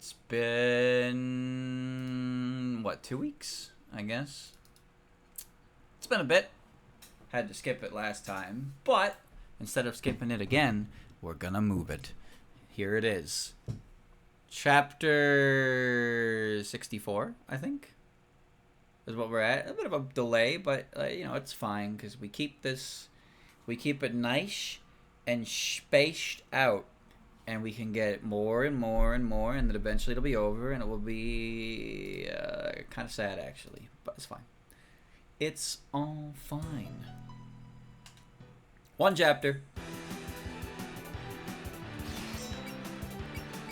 It's been, what, 2 weeks, I guess? It's been a bit. Had to skip it last time, but instead of skipping it again, we're gonna move it. Here it is. Chapter 64, I think, is what we're at. A bit of a delay, but, you know, it's fine, because we keep it nice and spaced out. And we can get more and more and more, and then eventually it'll be over, and it will be kind of sad, actually. But it's fine. It's all fine. One chapter.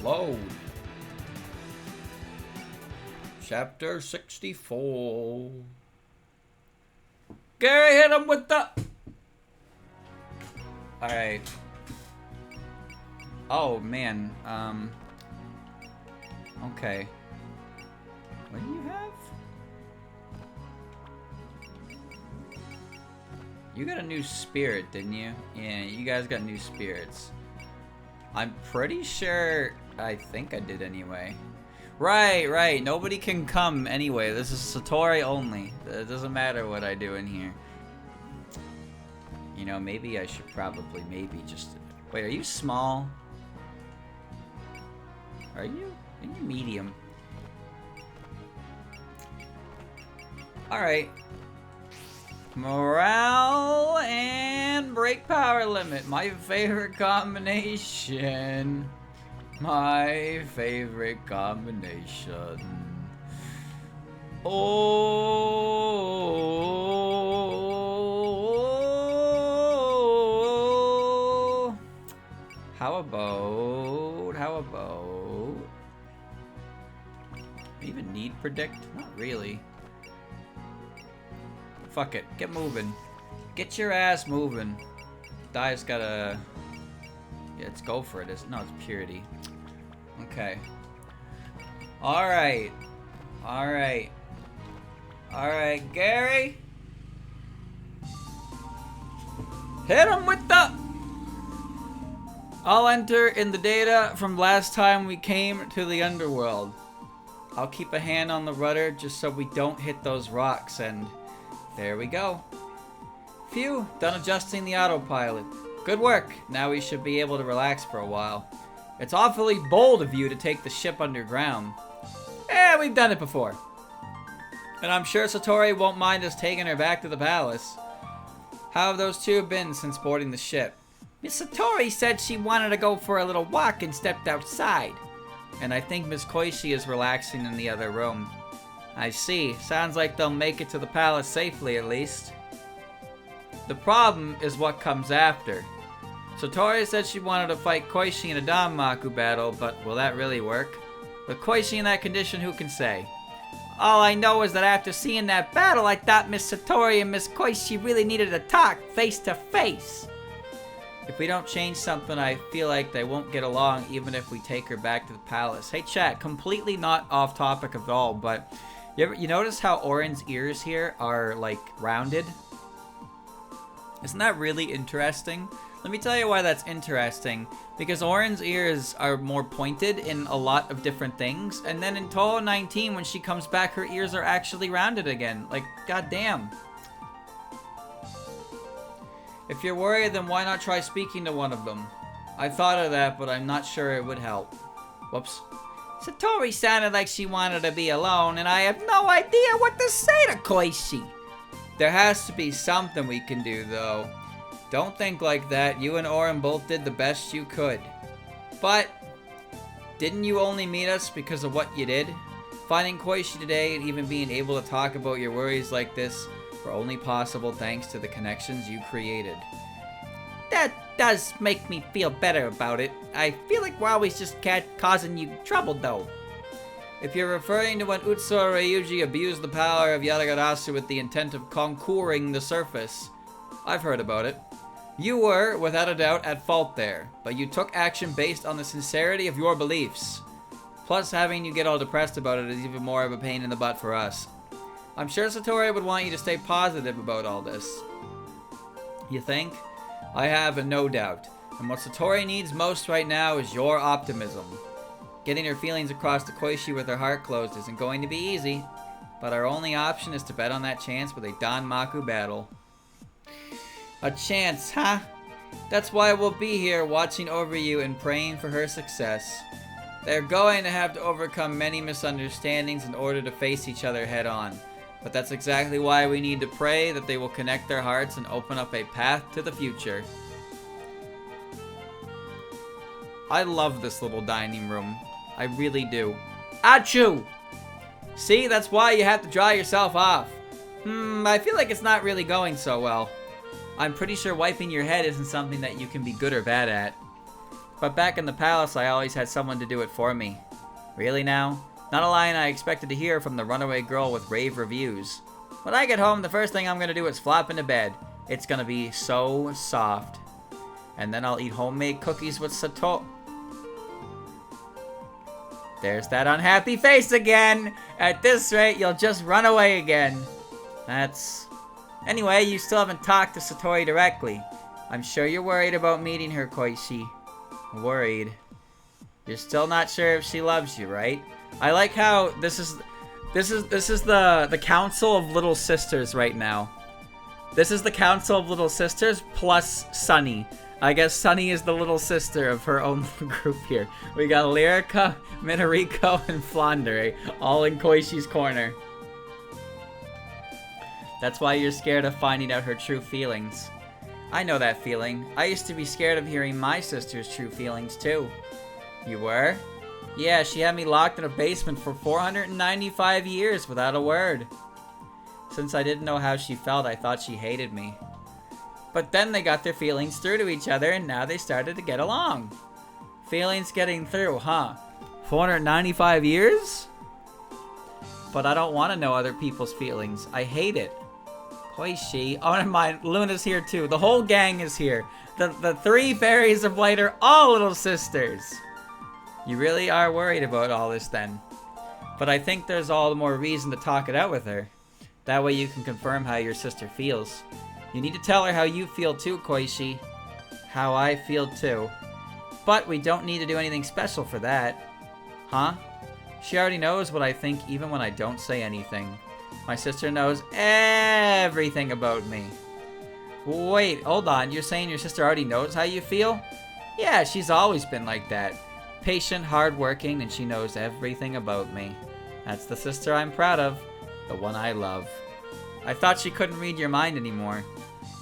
Load. Chapter 64. Gary, hit him with the... Alright. Oh, man. Okay. What do you have? You got a new spirit, didn't you? Yeah, you guys got new spirits. I'm pretty sure... I think I did anyway. Right. Nobody can come anyway. This is Satori only. It doesn't matter what I do in here. You know, maybe I should probably just... Wait, are you small? Are you? Are you medium? Alright. Morale and break power limit. My favorite combination. My favorite combination. Oh. How about... even need predict? Not really. Fuck it. Get moving. Get your ass moving. Die's gotta... Yeah, let's go for it. No, it's purity. Okay. Alright. Alright, Gary. Hit him with the... I'll enter in the data from last time we came to the underworld. I'll keep a hand on the rudder just so we don't hit those rocks, and there we go. Phew, done adjusting the autopilot. Good work. Now we should be able to relax for a while. It's awfully bold of you to take the ship underground. We've done it before. And I'm sure Satori won't mind us taking her back to the palace. How have those two been since boarding the ship? Miss Satori said she wanted to go for a little walk and stepped outside. And I think Miss Koishi is relaxing in the other room. I see. Sounds like they'll make it to the palace safely, at least. The problem is what comes after. Satori said she wanted to fight Koishi in a danmaku battle, but will that really work? With Koishi in that condition, who can say? All I know is that after seeing that battle, I thought Miss Satori and Miss Koishi really needed to talk face to face. If we don't change something, I feel like they won't get along even if we take her back to the palace. Hey chat, completely not off topic at all, but you notice how Oren's ears here are like rounded? Isn't that really interesting? Let me tell you why that's interesting. Because Oren's ears are more pointed in a lot of different things, and then in Toho 19, when she comes back, her ears are actually rounded again. Like, goddamn. If you're worried, then why not try speaking to one of them? I thought of that, but I'm not sure it would help. Whoops. Satori sounded like she wanted to be alone, and I have no idea what to say to Koishi. There has to be something we can do, though. Don't think like that. You and Oren both did the best you could. But, didn't you only meet us because of what you did? Finding Koishi today and even being able to talk about your worries like this were only possible thanks to the connections you created. That does make me feel better about it. I feel like we're always just causing you trouble, though. If you're referring to when Utsuro Ryuji abused the power of Yatagarasu with the intent of conquering the surface, I've heard about it. You were, without a doubt, at fault there, but you took action based on the sincerity of your beliefs. Plus, having you get all depressed about it is even more of a pain in the butt for us. I'm sure Satori would want you to stay positive about all this. You think? I have no doubt. And what Satori needs most right now is your optimism. Getting her feelings across to Koichi with her heart closed isn't going to be easy, but our only option is to bet on that chance with a danmaku battle. A chance, huh? That's why we'll be here watching over you and praying for her success. They're going to have to overcome many misunderstandings in order to face each other head on. But that's exactly why we need to pray that they will connect their hearts and open up a path to the future. I love this little dining room. I really do. Achoo! See, that's why you have to dry yourself off. I feel like it's not really going so well. I'm pretty sure wiping your head isn't something that you can be good or bad at. But back in the palace, I always had someone to do it for me. Really now? Not a line I expected to hear from the runaway girl with rave reviews. When I get home, the first thing I'm gonna do is flop into bed. It's gonna be so soft. And then I'll eat homemade cookies with Sato. There's that unhappy face again! At this rate, you'll just run away again. Anyway, you still haven't talked to Satori directly. I'm sure you're worried about meeting her, Koichi. Worried. You're still not sure if she loves you, right? I like how this is the Council of Little Sisters right now. This is the Council of Little Sisters plus Sunny. I guess Sunny is the little sister of her own group here. We got Lyrica, Minariko, and Flandre all in Koishi's corner. That's why you're scared of finding out her true feelings. I know that feeling. I used to be scared of hearing my sister's true feelings too. You were? Yeah, she had me locked in a basement for 495 years without a word. Since I didn't know how she felt, I thought she hated me. But then they got their feelings through to each other and now they started to get along. Feelings getting through, huh? 495 years? But I don't want to know other people's feelings. I hate it. Koichi. Oh, never mind. Luna's here too. The whole gang is here. The three fairies of light are all little sisters. You really are worried about all this then. But I think there's all the more reason to talk it out with her. That way you can confirm how your sister feels. You need to tell her how you feel too, Koichi. How I feel too. But we don't need to do anything special for that. Huh? She already knows what I think even when I don't say anything. My sister knows everything about me. Wait, hold on. You're saying your sister already knows how you feel? Yeah, she's always been like that. Patient, hardworking, and she knows everything about me. That's the sister I'm proud of. The one I love. I thought she couldn't read your mind anymore.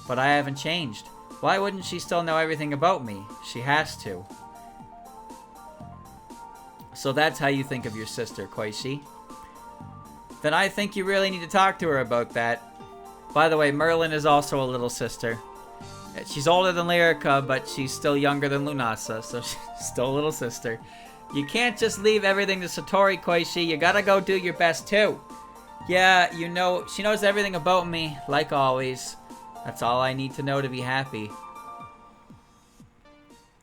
But I haven't changed. Why wouldn't she still know everything about me? She has to. So that's how you think of your sister, Koichi. Then I think you really need to talk to her about that. By the way, Merlin is also a little sister. She's older than Lyrica, but she's still younger than Lunasa, so she's still a little sister. You can't just leave everything to Satori, Koichi. You gotta go do your best too. Yeah, you know, she knows everything about me, like always. That's all I need to know to be happy.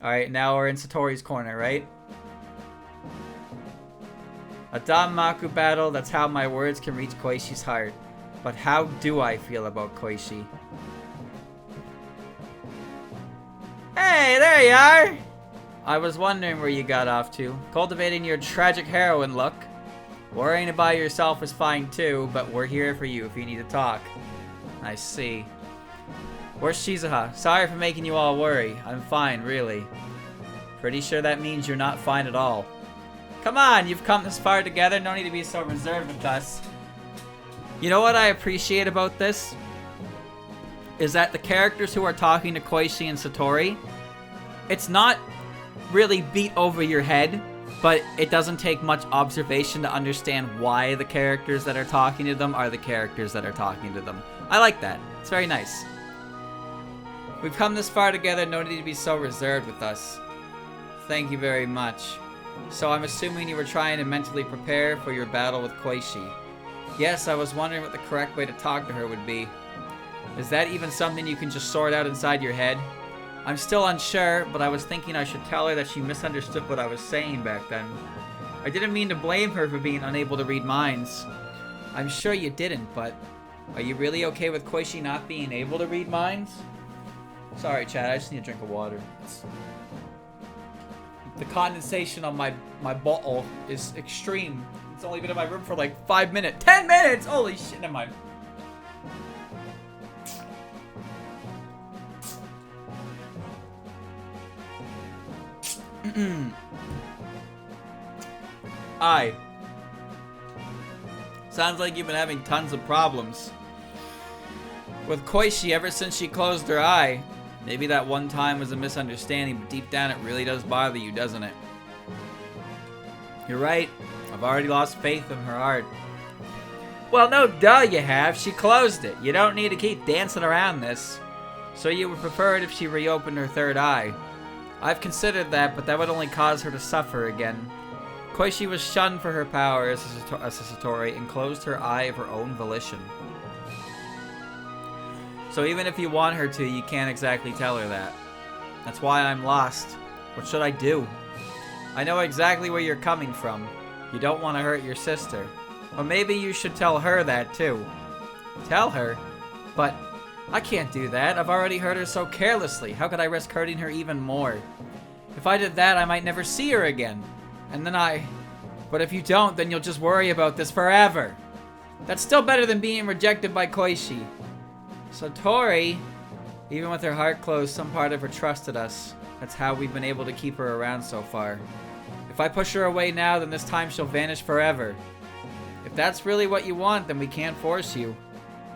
Alright, now we're in Satori's corner, right? A danmaku battle, that's how my words can reach Koishi's heart. But how do I feel about Koichi? Hey, there you are! I was wondering where you got off to. Cultivating your tragic heroine look. Worrying about yourself is fine too, but we're here for you if you need to talk. I see. Where's Shizuha? Sorry for making you all worry. I'm fine, really. Pretty sure that means you're not fine at all. Come on, you've come this far together. No need to be so reserved with us. You know what I appreciate about this? Is that the characters who are talking to Koichi and Satori, it's not really beat over your head, but it doesn't take much observation to understand why the characters that are talking to them are the characters that are talking to them. I like that. It's very nice. We've come this far together, no need to be so reserved with us. Thank you very much. So I'm assuming you were trying to mentally prepare for your battle with Koichi. Yes, I was wondering what the correct way to talk to her would be. Is that even something you can just sort out inside your head? I'm still unsure, but I was thinking I should tell her that she misunderstood what I was saying back then. I didn't mean to blame her for being unable to read minds. I'm sure you didn't, but are you really okay with Koichi not being able to read minds? Sorry, Chad, I just need a drink of water. The condensation on my bottle is extreme. It's only been in my room for like 5 minutes. 10 minutes! Holy shit, never mind. Aye. Sounds like you've been having tons of problems. With Koichi ever since she closed her eye. Maybe that one time was a misunderstanding, but deep down it really does bother you, doesn't it? You're right. I've already lost faith in her heart. Well, no duh you have. She closed it. You don't need to keep dancing around this. So you would prefer it if she reopened her third eye. I've considered that, but that would only cause her to suffer again. Koichi was shunned for her power as a Satori and closed her eye of her own volition. So even if you want her to, you can't exactly tell her that. That's why I'm lost. What should I do? I know exactly where you're coming from. You don't want to hurt your sister. Or maybe you should tell her that too. Tell her? But I can't do that. I've already hurt her so carelessly. How could I risk hurting her even more? If I did that, I might never see her again. And then But if you don't, then you'll just worry about this forever. That's still better than being rejected by Koichi. Satori, even with her heart closed, some part of her trusted us. That's how we've been able to keep her around so far. If I push her away now, then this time she'll vanish forever. If that's really what you want, then we can't force you.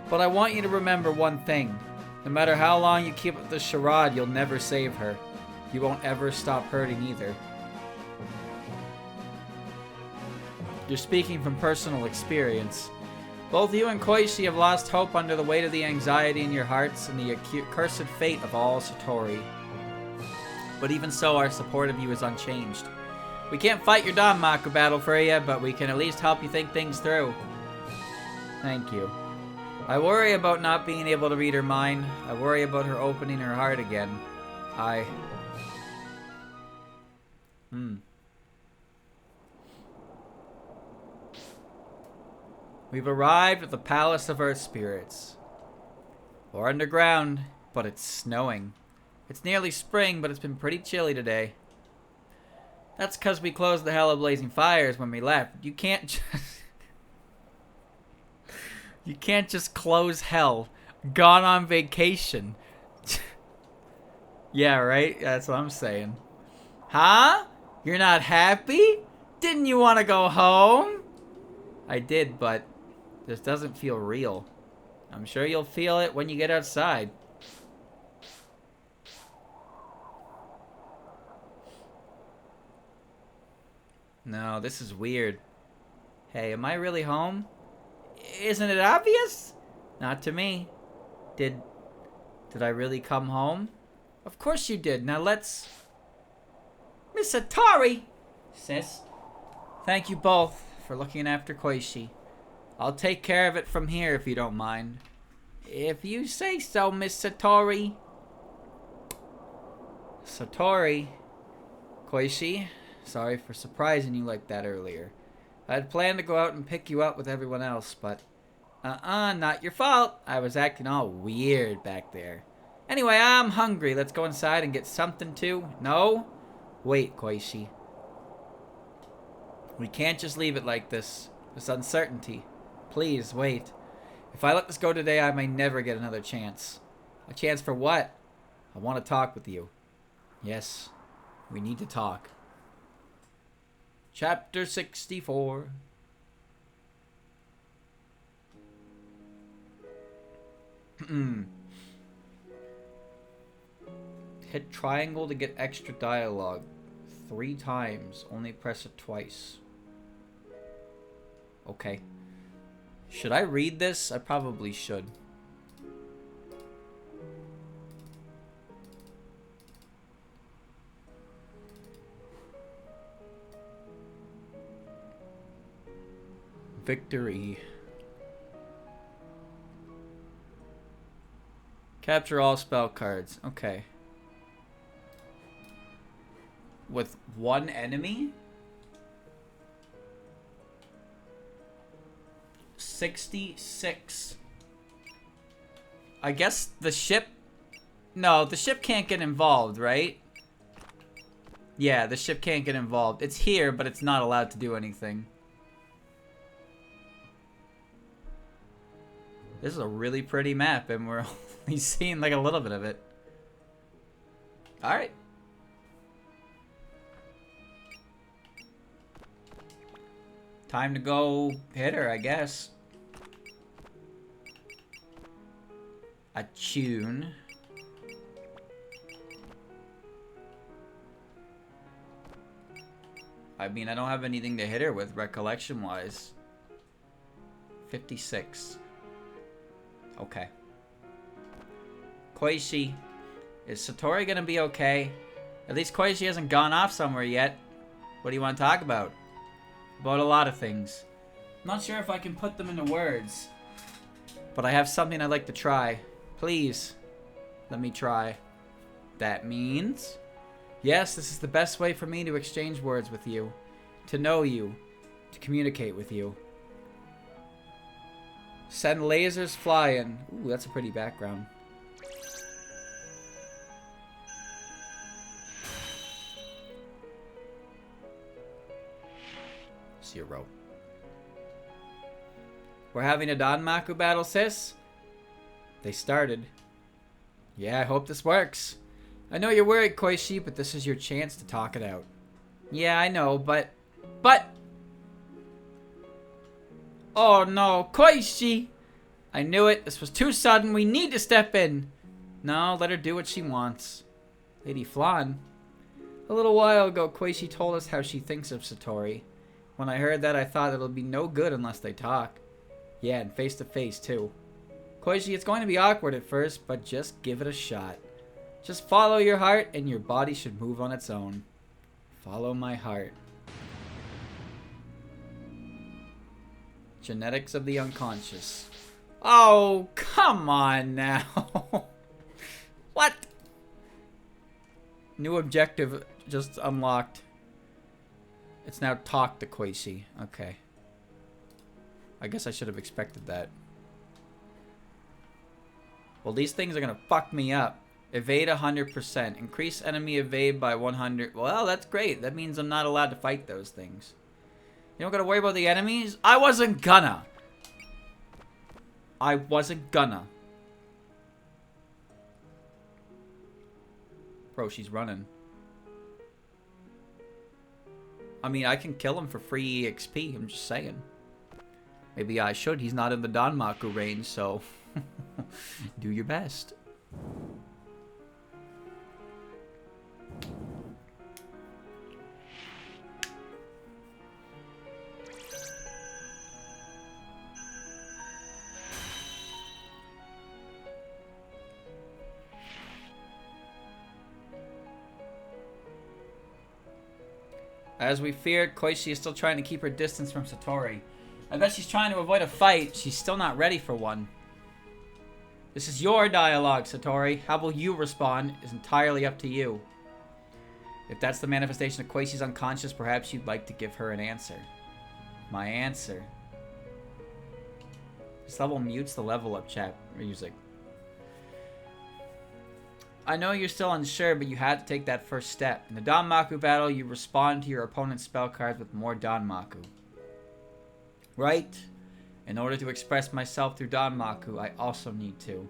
But I want you to remember one thing. No matter how long you keep up this charade, you'll never save her. You won't ever stop hurting either. You're speaking from personal experience. Both you and Koichi have lost hope under the weight of the anxiety in your hearts and the accursed fate of all Satori. But even so, our support of you is unchanged. We can't fight your danmaku battle for you, but we can at least help you think things through. Thank you. I worry about not being able to read her mind. I worry about her opening her heart again. We've arrived at the Palace of Earth Spirits. We're underground, but it's snowing. It's nearly spring, but it's been pretty chilly today. That's because we closed the hell of blazing fires when we left. You can't just... You can't just close hell. Gone on vacation. Yeah, right? That's what I'm saying. Huh? You're not happy? Didn't you want to go home? I did, but this doesn't feel real. I'm sure you'll feel it when you get outside. No, this is weird. Hey, am I really home? Isn't it obvious? Not to me. Did I really come home? Of course you did. Now let's... Miss Satori! Sis. Thank you both for looking after Koichi. I'll take care of it from here if you don't mind. If you say so, Miss Satori. Satori. Koichi, sorry for surprising you like that earlier. I had planned to go out and pick you up with everyone else, but... not your fault. I was acting all weird back there. Anyway, I'm hungry. Let's go inside and get something to... No? Wait, Koichi. We can't just leave it like this. This uncertainty. Please, wait. If I let this go today, I may never get another chance. A chance for what? I want to talk with you. Yes, we need to talk. Chapter 64. Hit triangle to get extra dialogue 3 times. Only press it twice. Okay. Should I read this? I probably should. Victory. Capture all spell cards. Okay. With one enemy? 66. I guess the ship... No, the ship can't get involved, right? Yeah, the ship can't get involved. It's here, but it's not allowed to do anything. This is a really pretty map, and we're only seeing like a little bit of it. Alright. Time to go hit her, I guess. A tune. I mean, I don't have anything to hit her with, recollection-wise. 56. Okay. Koichi. Is Satori gonna be okay? At least Koichi hasn't gone off somewhere yet. What do you want to talk about? About a lot of things. I'm not sure if I can put them into words. But I have something I'd like to try. Please. Let me try. That means... Yes, this is the best way for me to exchange words with you. To know you. To communicate with you. Send lasers flying. Ooh, that's a pretty background. 0. We're having a danmaku battle, sis? They started. Yeah, I hope this works. I know you're worried, Koichi, but this is your chance to talk it out. Yeah, I know, but... Oh no, Koichi! I knew it. This was too sudden. We need to step in. No, let her do what she wants. Lady Flan. A little while ago, Koichi told us how she thinks of Satori. When I heard that, I thought it'll be no good unless they talk. Yeah, and face to face, too. Koichi, it's going to be awkward at first, but just give it a shot. Just follow your heart, and your body should move on its own. Follow my heart. Genetics of the unconscious. Oh, come on now. What? New objective just unlocked. It's now talk to Koichi. Okay. I guess I should have expected that. Well, these things are going to fuck me up. Evade 100%. Increase enemy evade by 100. Well, that's great. That means I'm not allowed to fight those things. You don't got to worry about the enemies? I wasn't gonna. I wasn't gonna. Bro, she's running. I mean, I can kill him for free EXP. I'm just saying. Maybe I should. He's not in the danmaku range, so... do your best. As we feared, Koichi is still trying to keep her distance from Satori. I bet she's trying to avoid a fight. She's still not ready for one. This is your dialogue, Satori. How will you respond is entirely up to you. If that's the manifestation of Koichi's unconscious, perhaps you'd like to give her an answer. My answer. This level mutes the level up chat music. I know you're still unsure, but you had to take that first step. In the danmaku battle, you respond to your opponent's spell cards with more danmaku. Right? In order to express myself through danmaku, I also need to.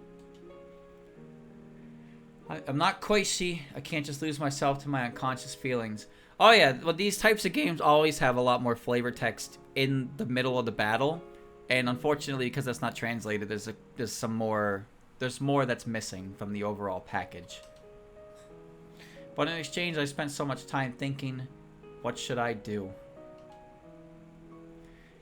I'm not Koichi. I can't just lose myself to my unconscious feelings. Oh yeah, well these types of games always have a lot more flavor text in the middle of the battle. And unfortunately, because that's not translated, there's more that's missing from the overall package. But in exchange, I spent so much time thinking, what should I do?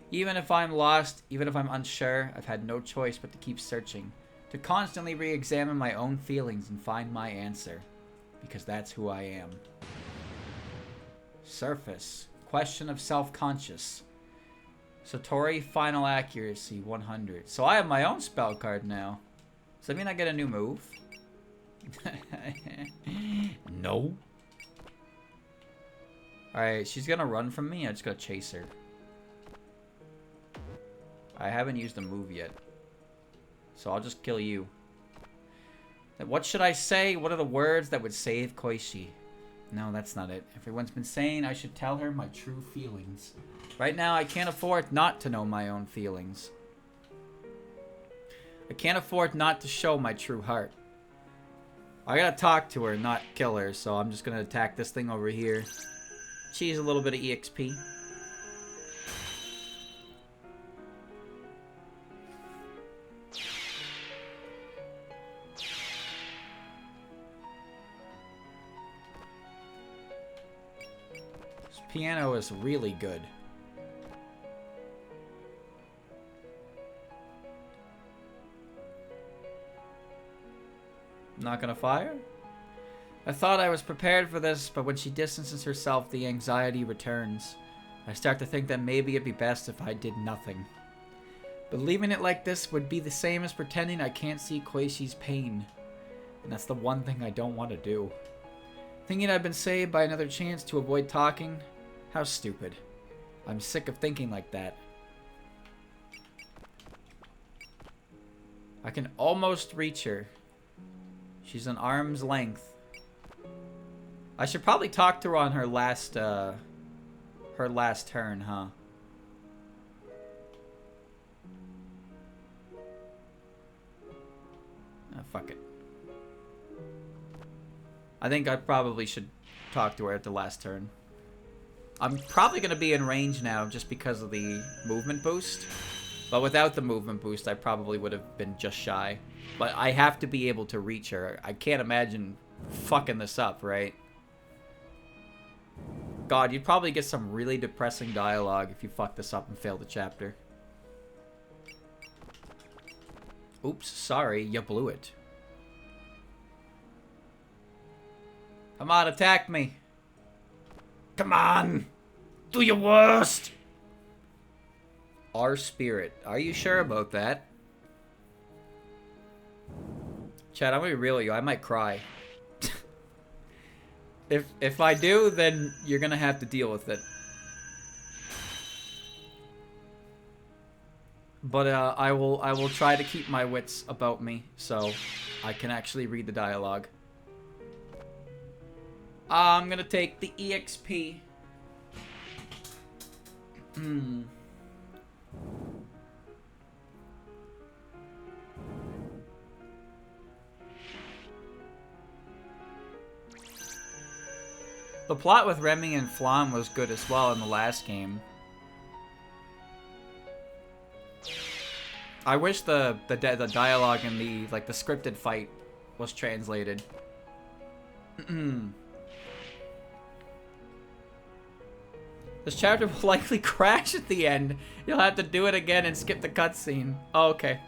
Even if I'm lost, even if I'm unsure, I've had no choice but to keep searching. To constantly re-examine my own feelings and find my answer. Because that's who I am. Surface. Question of self-conscious. Satori, final accuracy, 100. So I have my own spell card now. Does that mean I get a new move? No. Alright, she's gonna run from me. I just gotta chase her. I haven't used a move yet. So I'll just kill you. What should I say? What are the words that would save Koichi? No, that's not it. Everyone's been saying I should tell her my true feelings. Right now, I can't afford not to know my own feelings. I can't afford not to show my true heart. I gotta talk to her, not kill her, so I'm just gonna attack this thing over here. Cheese a little bit of EXP. This piano is really good. Not gonna fire? I thought I was prepared for this, but when she distances herself, the anxiety returns. I start to think that maybe it'd be best if I did nothing. But leaving it like this would be the same as pretending I can't see Koishi's pain. And that's the one thing I don't want to do. Thinking I've been saved by another chance to avoid talking? How stupid. I'm sick of thinking like that. I can almost reach her. She's an arm's length. I should probably talk to her on her last turn, huh? Oh, fuck it. I think I probably should talk to her at the last turn. I'm probably going to be in range now just because of the movement boost. But without the movement boost, I probably would have been just shy. But I have to be able to reach her. I can't imagine fucking this up, right? God, you'd probably get some really depressing dialogue if you fuck this up and fail the chapter. Oops, sorry, you blew it. Come on, attack me. Come on! Do your worst! Our spirit. Are you sure about that? Chad, I'm gonna be real with you. I might cry. If I do, then you're gonna have to deal with it. But I will try to keep my wits about me so I can actually read the dialogue. I'm gonna take the EXP. The plot with Remy and Flan was good as well in the last game. I wish the dialogue in the the scripted fight was translated. This chapter will likely crash at the end. You'll have to do it again and skip the cutscene. Oh, okay.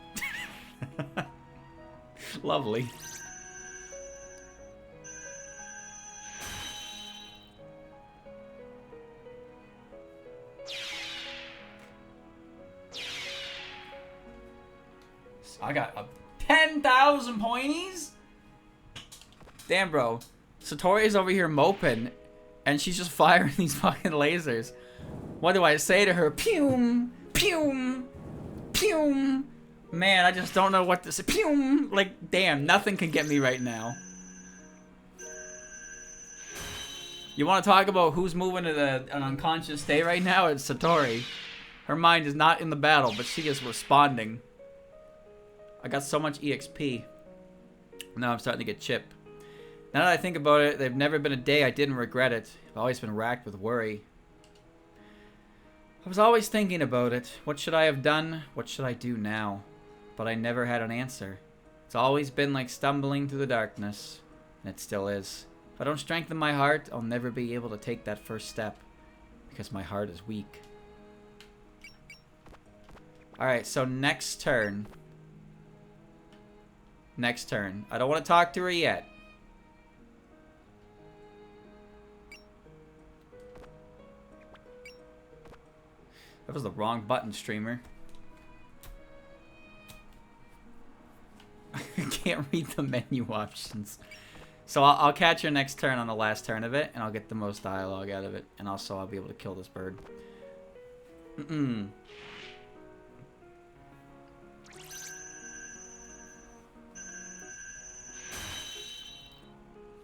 Lovely. I got 10,000 pointies? Damn, bro. Satori's over here moping, and she's just firing these fucking lasers. What do I say to her? Pew! Pew! Pew! Man, I just don't know what to say. Pew! Like, damn, nothing can get me right now. You want to talk about who's moving at an unconscious state right now? It's Satori. Her mind is not in the battle, but she is responding. I got so much EXP. Now I'm starting to get chip. Now that I think about it, there's never been a day I didn't regret it. I've always been racked with worry. I was always thinking about it. What should I have done? What should I do now? But I never had an answer. It's always been like stumbling through the darkness. And it still is. If I don't strengthen my heart, I'll never be able to take that first step. Because my heart is weak. Alright, so next turn. Next turn. I don't want to talk to her yet. That was the wrong button, streamer. I can't read the menu options. So I'll catch her next turn on the last turn of it, and I'll get the most dialogue out of it. And also I'll be able to kill this bird.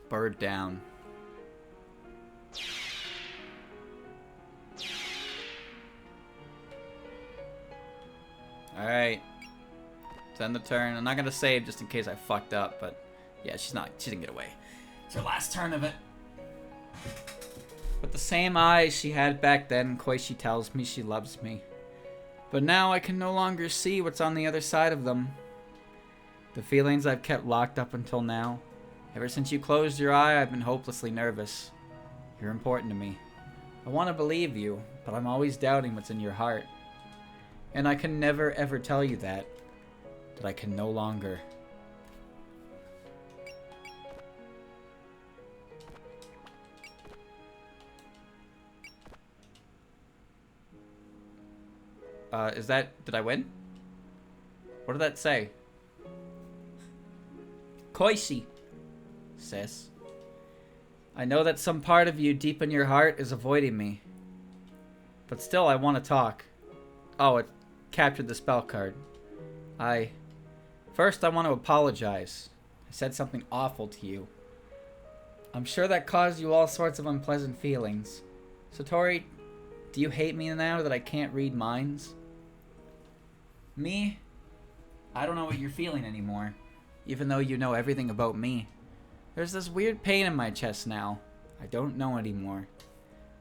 Bird down. Alright. It's end the turn. I'm not gonna save just in case I fucked up, but yeah, she didn't get away. It's her last turn of it. With the same eyes she had back then, Koichi tells me she loves me. But now I can no longer see what's on the other side of them. The feelings I've kept locked up until now. Ever since you closed your eye, I've been hopelessly nervous. You're important to me. I want to believe you, but I'm always doubting what's in your heart. And I can never ever tell you that I can no longer. Did I win? What did that say? Koichi, sis. I know that some part of you deep in your heart is avoiding me. But still, I want to talk. Oh, it captured the spell card. First, I want to apologize. I said something awful to you. I'm sure that caused you all sorts of unpleasant feelings. Satori, do you hate me now that I can't read minds? Me? I don't know what you're feeling anymore, even though you know everything about me. There's this weird pain in my chest now. I don't know anymore.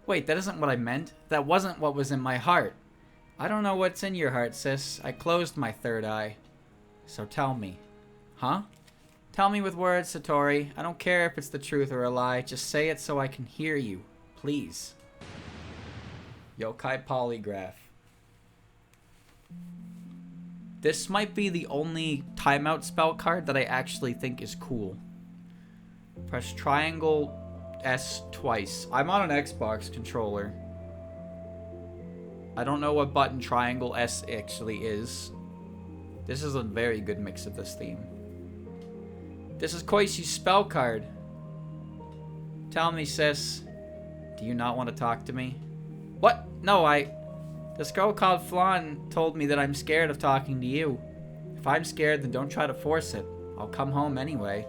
Wait, that isn't what I meant. That wasn't what was in my heart. I don't know what's in your heart, sis. I closed my third eye. So tell me. Huh? Tell me with words, Satori. I don't care if it's the truth or a lie. Just say it so I can hear you. Please. Yokai polygraph. This might be the only timeout spell card that I actually think is cool. Press triangle S twice. I'm on an Xbox controller. I don't know what button triangle S actually is. This is a very good mix of this theme. This is Koishi's spell card. Tell me, sis. Do you not want to talk to me? What? No, This girl called Flan told me that I'm scared of talking to you. If I'm scared, then don't try to force it. I'll come home anyway.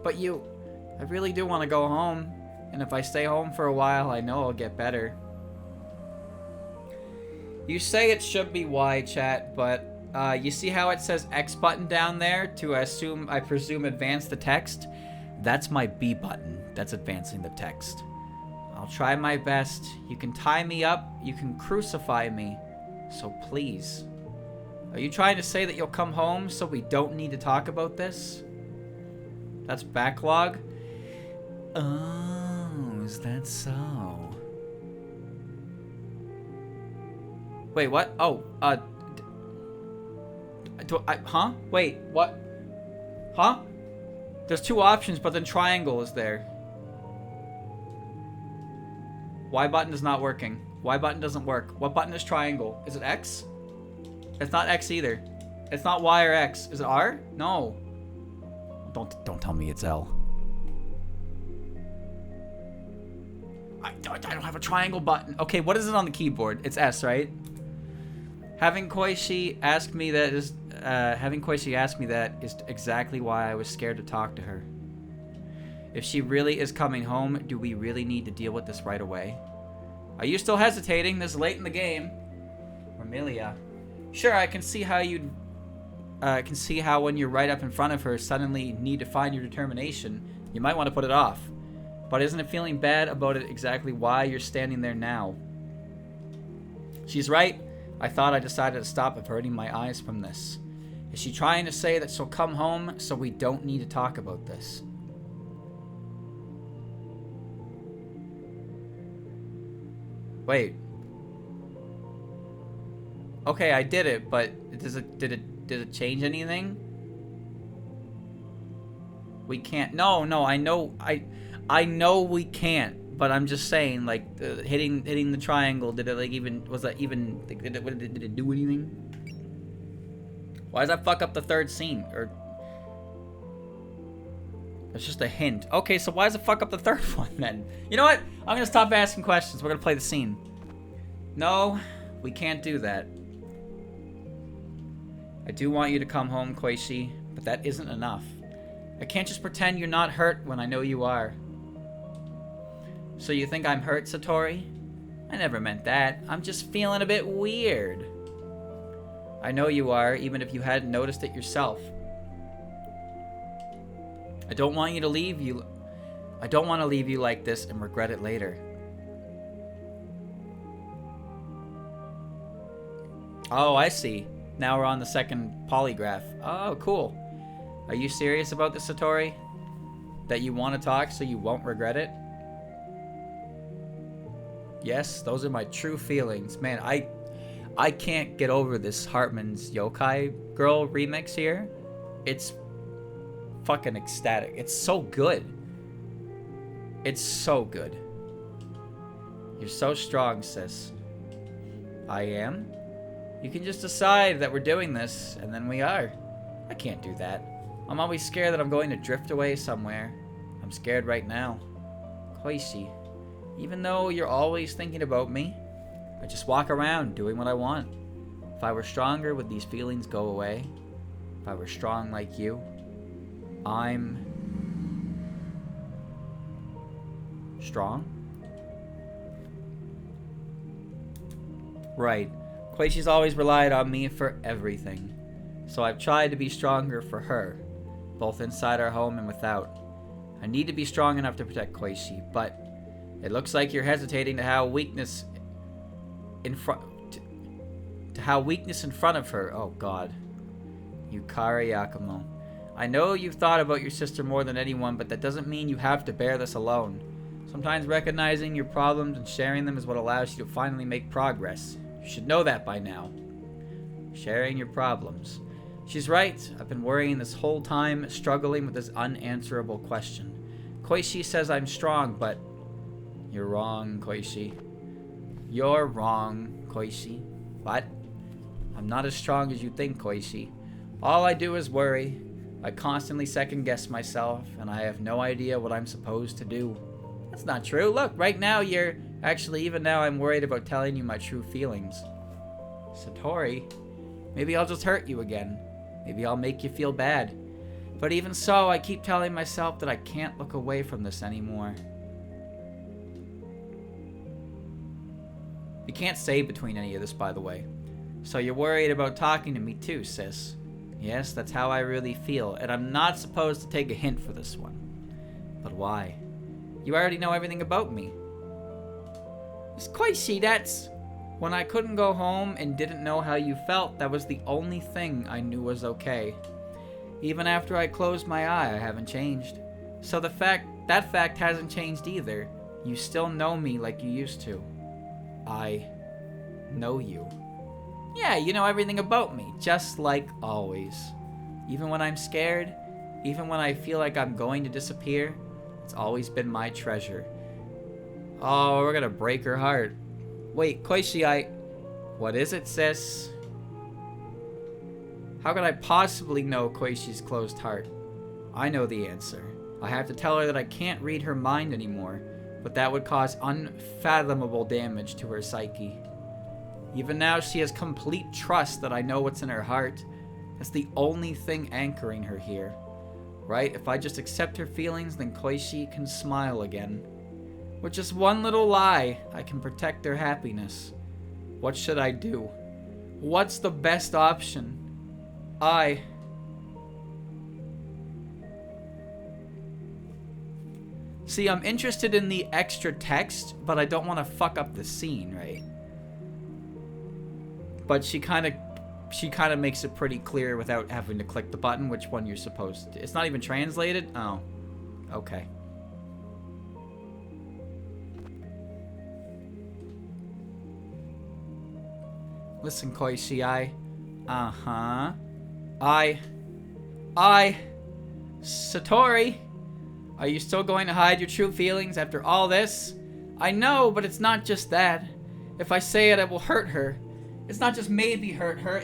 But I really do want to go home. And if I stay home for a while, I know I'll get better. You say it should be Y, chat, but you see how it says X button down there to I presume advance the text? That's my B button. That's advancing the text. I'll try my best. You can tie me up. You can crucify me. So please. Are you trying to say that you'll come home so we don't need to talk about this? That's backlog? Oh, is that so? Wait, what? Oh, huh? Wait, what? Huh? There's two options, but then triangle is there. Y button is not working. Y button doesn't work. What button is triangle? Is it X? It's not X either. It's not Y or X. Is it R? No. Don't tell me it's L. I don't have a triangle button. Okay, what is it on the keyboard? It's S, right? Having Koichi ask me that is exactly why I was scared to talk to her. If she really is coming home, do we really need to deal with this right away? Are you still hesitating this late in the game? Romelia. Sure, I can see how when you're right up in front of her, suddenly need to find your determination. You might want to put it off. But isn't it feeling bad about it exactly why you're standing there now? She's right. I thought I decided to stop averting my eyes from this. Is she trying to say that she'll come home so we don't need to talk about this? Wait. Okay, I did it, but did it change anything? We can't. No, I know we can't, but I'm just saying, like, hitting the triangle, did it do anything? Why does that fuck up the third scene? Or it's just a hint. Okay, so why does it fuck up the third one then? You know what? I'm gonna stop asking questions. We're gonna play the scene. No, we can't do that. I do want you to come home, Koichi, but that isn't enough. I can't just pretend you're not hurt when I know you are. So you think I'm hurt, Satori? I never meant that. I'm just feeling a bit weird. I know you are, even if you hadn't noticed it yourself. I don't want to leave you like this and regret it later. Oh, I see. Now we're on the second polygraph. Oh, cool. Are you serious about this, Satori? That you want to talk so you won't regret it? Yes, those are my true feelings. Man, I can't get over this Hartman's Yokai Girl remix here. It's fucking ecstatic. It's so good. It's so good. You're so strong, sis. I am? You can just decide that we're doing this, and then we are. I can't do that. I'm always scared that I'm going to drift away somewhere. I'm scared right now. Koichi, even though you're always thinking about me, I just walk around doing what I want. If I were stronger, would these feelings go away? If I were strong like you, I'm strong? Right. Koichi's always relied on me for everything. So I've tried to be stronger for her, both inside our home and without. I need to be strong enough to protect Koichi, but it looks like you're hesitating to have weakness in front of her. Oh god. Yukari Yakumo. I know you've thought about your sister more than anyone, but that doesn't mean you have to bear this alone. Sometimes recognizing your problems and sharing them is what allows you to finally make progress. You should know that by now. Sharing your problems. She's right. I've been worrying this whole time, struggling with this unanswerable question. Koichi says I'm strong, but you're wrong, Koichi. You're wrong, Koichi. What? I'm not as strong as you think, Koichi. All I do is worry. I constantly second-guess myself, and I have no idea what I'm supposed to do. That's not true. Look, right now you're... Actually, even now I'm worried about telling you my true feelings. Satori, maybe I'll just hurt you again. Maybe I'll make you feel bad. But even so, I keep telling myself that I can't look away from this anymore. You can't say between any of this, by the way. So you're worried about talking to me too, sis. Yes, that's how I really feel, and I'm not supposed to take a hint for this one. But why? You already know everything about me. Miss Koichi, that's... When I couldn't go home and didn't know how you felt, that was the only thing I knew was okay. Even after I closed my eye, I haven't changed. So that fact hasn't changed either. You still know me like you used to. I know you. Yeah, you know everything about me, just like always. Even when I'm scared, even when I feel like I'm going to disappear, it's always been my treasure. Oh, we're gonna break her heart. Wait, Koichi, What is it, sis? How could I possibly know Koichi's closed heart? I know the answer. I have to tell her that I can't read her mind anymore, but that would cause unfathomable damage to her psyche. Even now, she has complete trust that I know what's in her heart. That's the only thing anchoring her here. Right? If I just accept her feelings, then Koichi can smile again. With just one little lie, I can protect their happiness. What should I do? What's the best option? See, I'm interested in the extra text, but I don't want to fuck up the scene, right? But she kind of makes it pretty clear without having to click the button which one you're supposed to. It's not even translated? Oh. Okay. Listen, Koichi, Satori, are you still going to hide your true feelings after all this? I know, but it's not just that. If I say it will hurt her. It's not just maybe hurt her,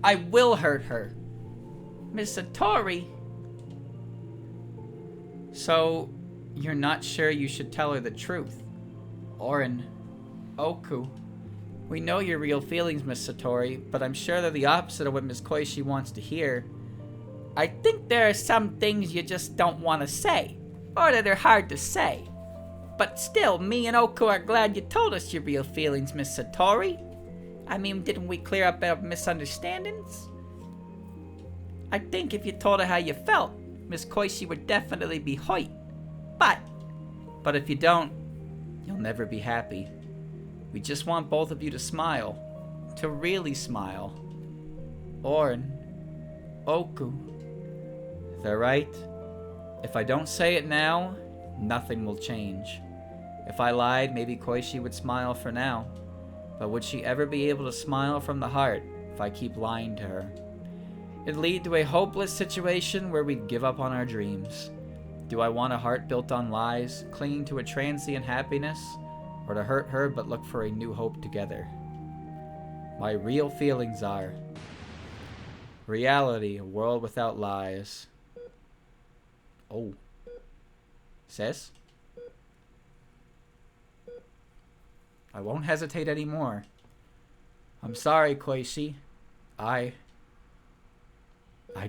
I will hurt her. Miss Satori. So, you're not sure you should tell her the truth? Orin, Oku. We know your real feelings, Miss Satori, but I'm sure they're the opposite of what Miss Koichi wants to hear. I think there are some things you just don't want to say, or that are hard to say. But still, me and Oku are glad you told us your real feelings, Miss Satori. I mean, didn't we clear up our misunderstandings? I think if you told her how you felt, Miss Koichi would definitely be hurt. But if you don't, you'll never be happy. We just want both of you to smile. To really smile. Orin. Oku. They're right. If I don't say it now, nothing will change. If I lied, maybe Koichi would smile for now. But would she ever be able to smile from the heart if I keep lying to her? It'd lead to a hopeless situation where we'd give up on our dreams. Do I want a heart built on lies, clinging to a transient happiness, or to hurt her but look for a new hope together? My real feelings are reality, a world without lies. Oh. Sis? I won't hesitate anymore. I'm sorry, Koichi. I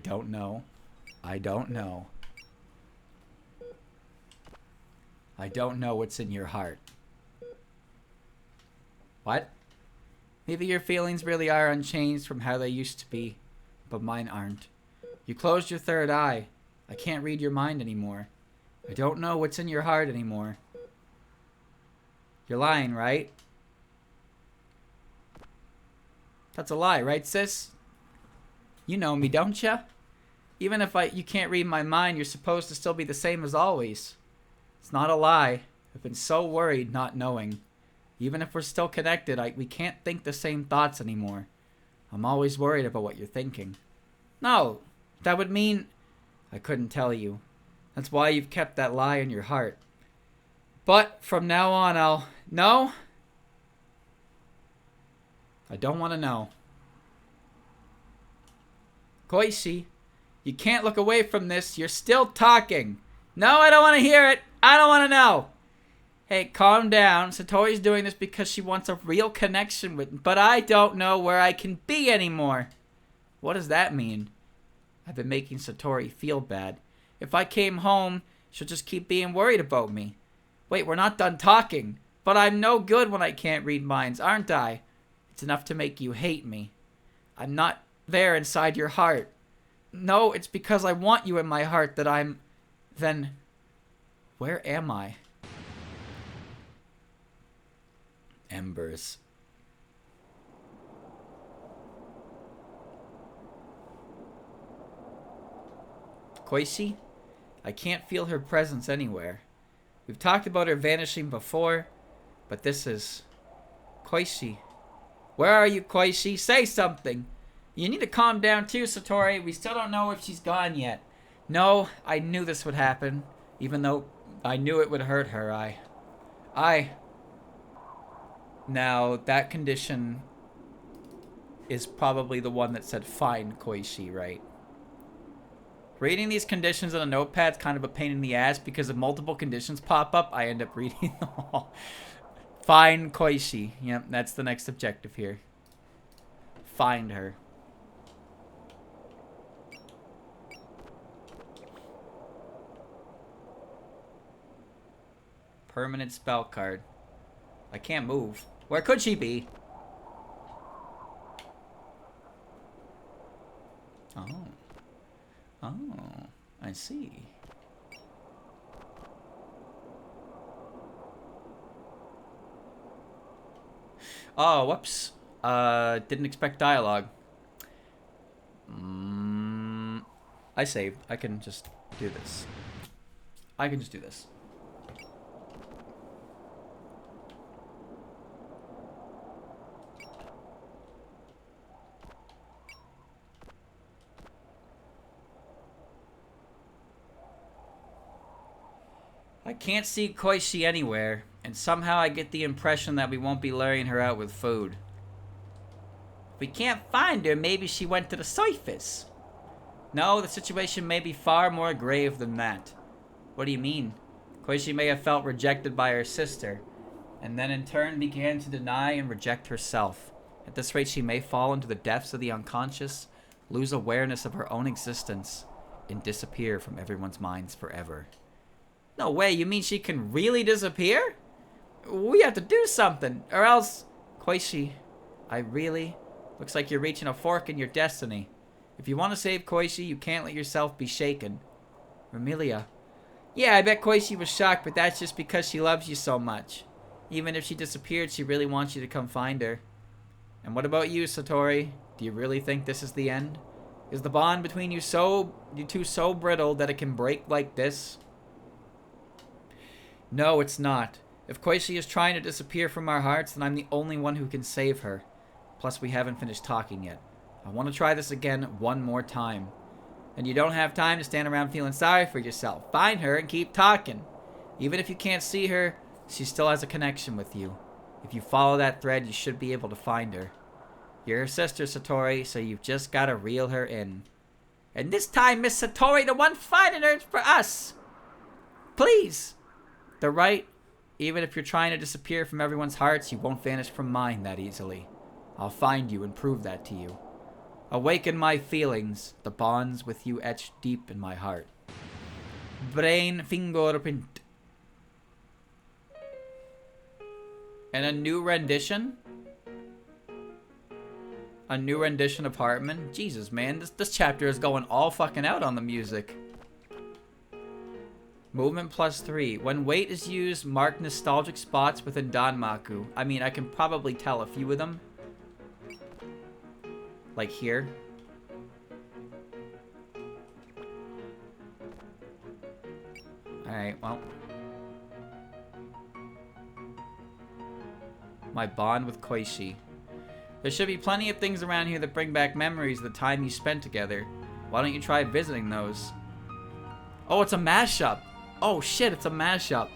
don't know. I don't know. I don't know what's in your heart. What? Maybe your feelings really are unchanged from how they used to be, but mine aren't. You closed your third eye. I can't read your mind anymore. I don't know what's in your heart anymore. You're lying, right? That's a lie, right, sis? You know me, don't ya? Even if you can't read my mind, you're supposed to still be the same as always. It's not a lie. I've been so worried not knowing. Even if we're still connected, we can't think the same thoughts anymore. I'm always worried about what you're thinking. No, that would mean... I couldn't tell you. That's why you've kept that lie in your heart. But from now on, I'll... No? I don't want to know. Koichi, you can't look away from this. You're still talking. No, I don't want to hear it. I don't want to know. Hey, calm down. Satori's doing this because she wants a real connection with me. But I don't know where I can be anymore. What does that mean? I've been making Satori feel bad. If I came home, she'll just keep being worried about me. Wait, we're not done talking. But I'm no good when I can't read minds, aren't I? It's enough to make you hate me. I'm not there inside your heart. No, it's because I want you in my heart that I'm... Then... Where am I? Embers. Koichi? I can't feel her presence anywhere. We've talked about her vanishing before, but this is... Koichi. Where are you, Koichi? Say something! You need to calm down too, Satori. We still don't know if she's gone yet. No, I knew this would happen. Even though I knew it would hurt her, Now, that condition is probably the one that said, fine, Koichi, right? Reading these conditions on a notepad's kind of a pain in the ass because if multiple conditions pop up, I end up reading them all. Find Koichi. Yep, that's the next objective here. Find her. Permanent spell card. I can't move. Where could she be? Oh. Oh, I see. Oh, whoops. Didn't expect dialogue. I saved. I can just do this. I can just do this. I can't see Koichi anywhere, and somehow I get the impression that we won't be luring her out with food. If we can't find her, maybe she went to the surface. No, the situation may be far more grave than that. What do you mean? Koichi may have felt rejected by her sister, and then in turn began to deny and reject herself. At this rate, she may fall into the depths of the unconscious, lose awareness of her own existence, and disappear from everyone's minds forever. No way, you mean she can really disappear? We have to do something, or else... Koichi, I really... Looks like you're reaching a fork in your destiny. If you want to save Koichi, you can't let yourself be shaken. Romelia. Yeah, I bet Koichi was shocked, but that's just because she loves you so much. Even if she disappeared, she really wants you to come find her. And what about you, Satori? Do you really think this is the end? Is the bond between you two so brittle that it can break like this? No, it's not. If Koichi is trying to disappear from our hearts, then I'm the only one who can save her. Plus, we haven't finished talking yet. I want to try this again one more time. And you don't have time to stand around feeling sorry for yourself. Find her and keep talking. Even if you can't see her, she still has a connection with you. If you follow that thread, you should be able to find her. You're her sister, Satori, so you've just got to reel her in. And this time, Miss Satori, the one finding her is for us. Please. They're right. Even if you're trying to disappear from everyone's hearts, you won't vanish from mine that easily. I'll find you and prove that to you. Awaken my feelings, the bonds with you etched deep in my heart. Brain fingerprint. And a new rendition? A new rendition of Hartman? Jesus, man, this chapter is going all fucking out on the music. Movement +3. When weight is used, mark nostalgic spots within danmaku. I mean, I can probably tell a few of them. Like here. Alright, well. My bond with Koichi. There should be plenty of things around here that bring back memories of the time you spent together. Why don't you try visiting those? Oh, it's a mashup. Oh shit, it's a mashup.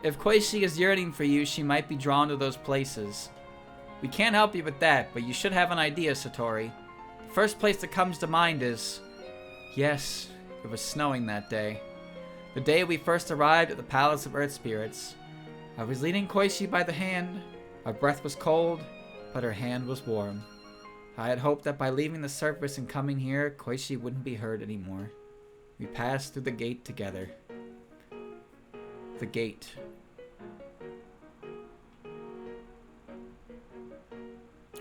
If Koichi is yearning for you, she might be drawn to those places. We can't help you with that, but you should have an idea, Satori. The first place that comes to mind is... Yes, it was snowing that day. The day we first arrived at the Palace of Earth Spirits. I was leading Koichi by the hand. Our breath was cold, but her hand was warm. I had hoped that by leaving the surface and coming here, Koichi wouldn't be hurt anymore. We passed through the gate together. The gate.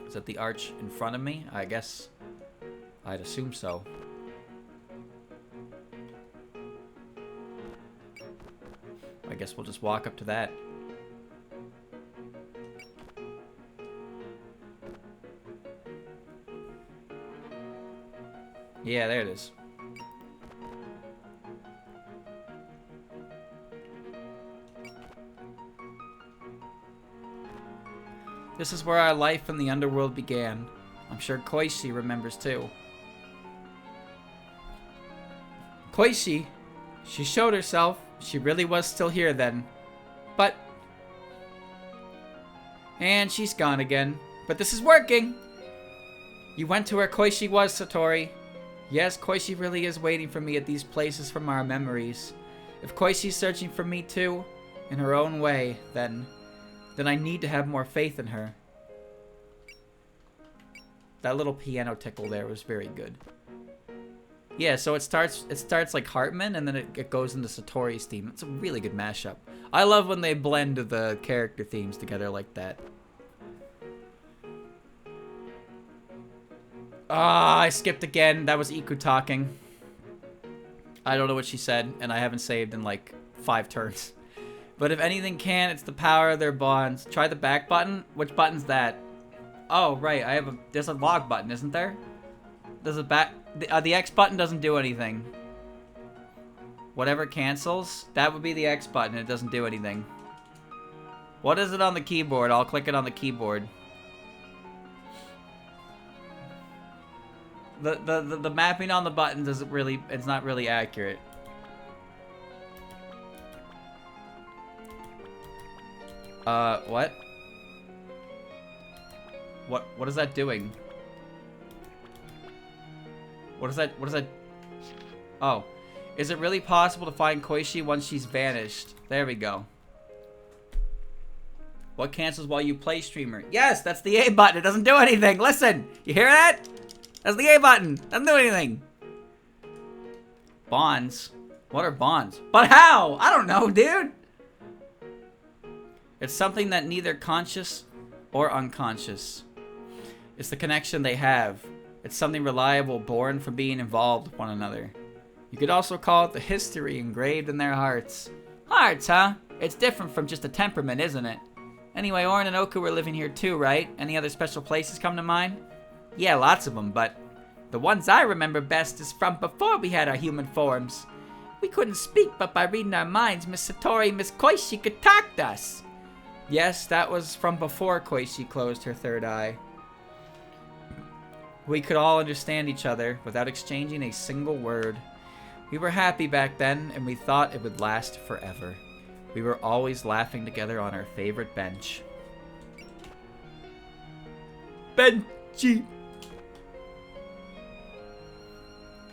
Is that the arch in front of me? I guess I'd assume so. I guess we'll just walk up to that. Yeah, there it is. This is where our life in the underworld began. I'm sure Koichi remembers too. Koichi, she showed herself. She really was still here then. But... And she's gone again. But this is working! You went to where Koichi was, Satori. Yes, Koichi really is waiting for me at these places from our memories. If Koichi's searching for me too, in her own way, then I need to have more faith in her. That little piano tickle there was very good. Yeah, so it starts like Hartman, and then it goes into Satori's theme. It's a really good mashup. I love when they blend the character themes together like that. Ah, I skipped again. That was Iku talking. I don't know what she said, and I haven't saved in like 5 turns. But if anything can, it's the power of their bonds. Try the back button. Which button's that? Oh, right. There's a log button, isn't there? There's a back... The X button doesn't do anything. Whatever cancels, that would be the X button. It doesn't do anything. What is it on the keyboard? I'll click it on the keyboard. The mapping on the buttons isn't really... It's not really accurate. What? What is that doing? What is that? Oh. Is it really possible to find Koichi once she's vanished? There we go. What cancels while you play, streamer? Yes, that's the A button. It doesn't do anything. Listen, you hear that? That's the A button. Doesn't do anything. Bonds. What are bonds? But how? I don't know, dude. It's something that neither conscious or unconscious. It's the connection they have. It's something reliable born from being involved with one another. You could also call it the history engraved in their hearts. Hearts, huh? It's different from just a temperament, isn't it? Anyway, Orin and Oku were living here too, right? Any other special places come to mind? Yeah, lots of them, but the ones I remember best is from before we had our human forms. We couldn't speak, but by reading our minds, Miss Satori and Miss Koichi could talk to us. Yes, that was from before Koichi closed her third eye. We could all understand each other without exchanging a single word. We were happy back then, and we thought it would last forever. We were always laughing together on our favorite bench. Benchy!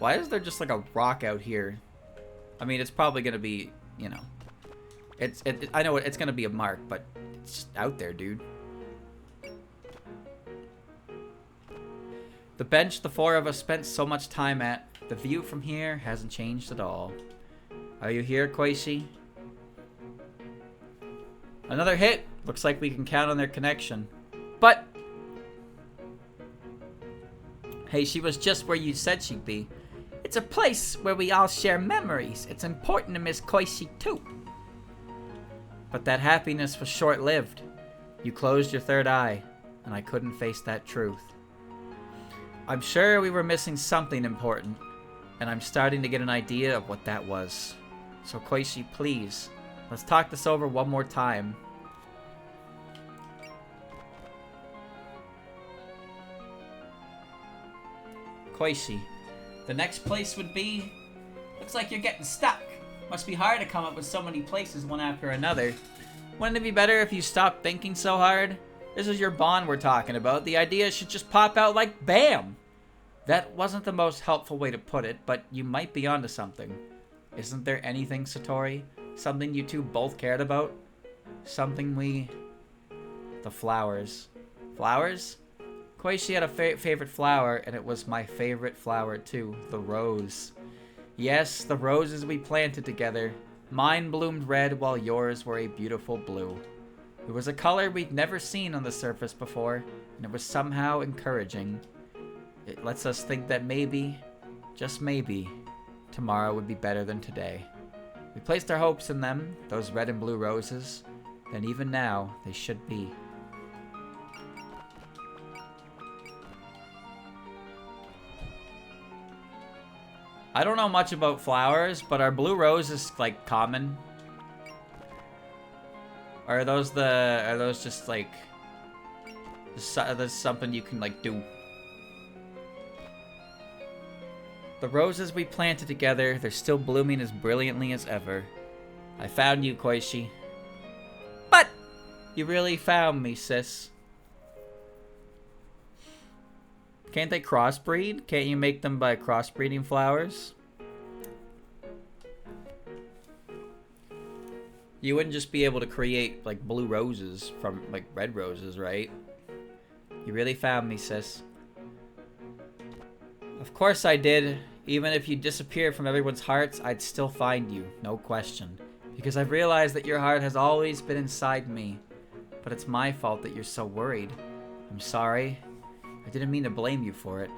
Why is there just like a rock out here? I mean, it's probably gonna be, you know, I know it's gonna be a mark, but it's just out there, dude. The bench the four of us spent so much time at, the view from here hasn't changed at all. Are you here, Koichi? Another hit. Looks like we can count on their connection. But hey, she was just where you said she'd be. It's a place where we all share memories. It's important to Miss Koichi too. But that happiness was short-lived. You closed your third eye, and I couldn't face that truth. I'm sure we were missing something important, and I'm starting to get an idea of what that was. So Koichi, please, let's talk this over one more time. Koichi, the next place would be... Looks like you're getting stuck. Must be hard to come up with so many places one after another. Wouldn't it be better if you stopped thinking so hard? This is your bond we're talking about. The idea should just pop out like BAM! That wasn't the most helpful way to put it, but you might be onto something. Isn't there anything, Satori? Something you two both cared about? Something we... The flowers. Flowers? Koichi had a favorite flower, and it was my favorite flower too. The rose. Yes, the roses we planted together. Mine bloomed red while yours were a beautiful blue. It was a color we'd never seen on the surface before, and it was somehow encouraging. It lets us think that maybe, just maybe, tomorrow would be better than today. We placed our hopes in them, those red and blue roses, and even now, they should be. I don't know much about flowers, but are blue roses, like, common? Or are those just, like, there's something you can, like, do? The roses we planted together, they're still blooming as brilliantly as ever. I found you, Koichi. But! You really found me, sis. Can't they crossbreed? Can't you make them by crossbreeding flowers? You wouldn't just be able to create, like, blue roses from, like, red roses, right? You really found me, sis. Of course I did. Even if you disappeared from everyone's hearts, I'd still find you, no question. Because I've realized that your heart has always been inside me. But it's my fault that you're so worried. I'm sorry. I didn't mean to blame you for it.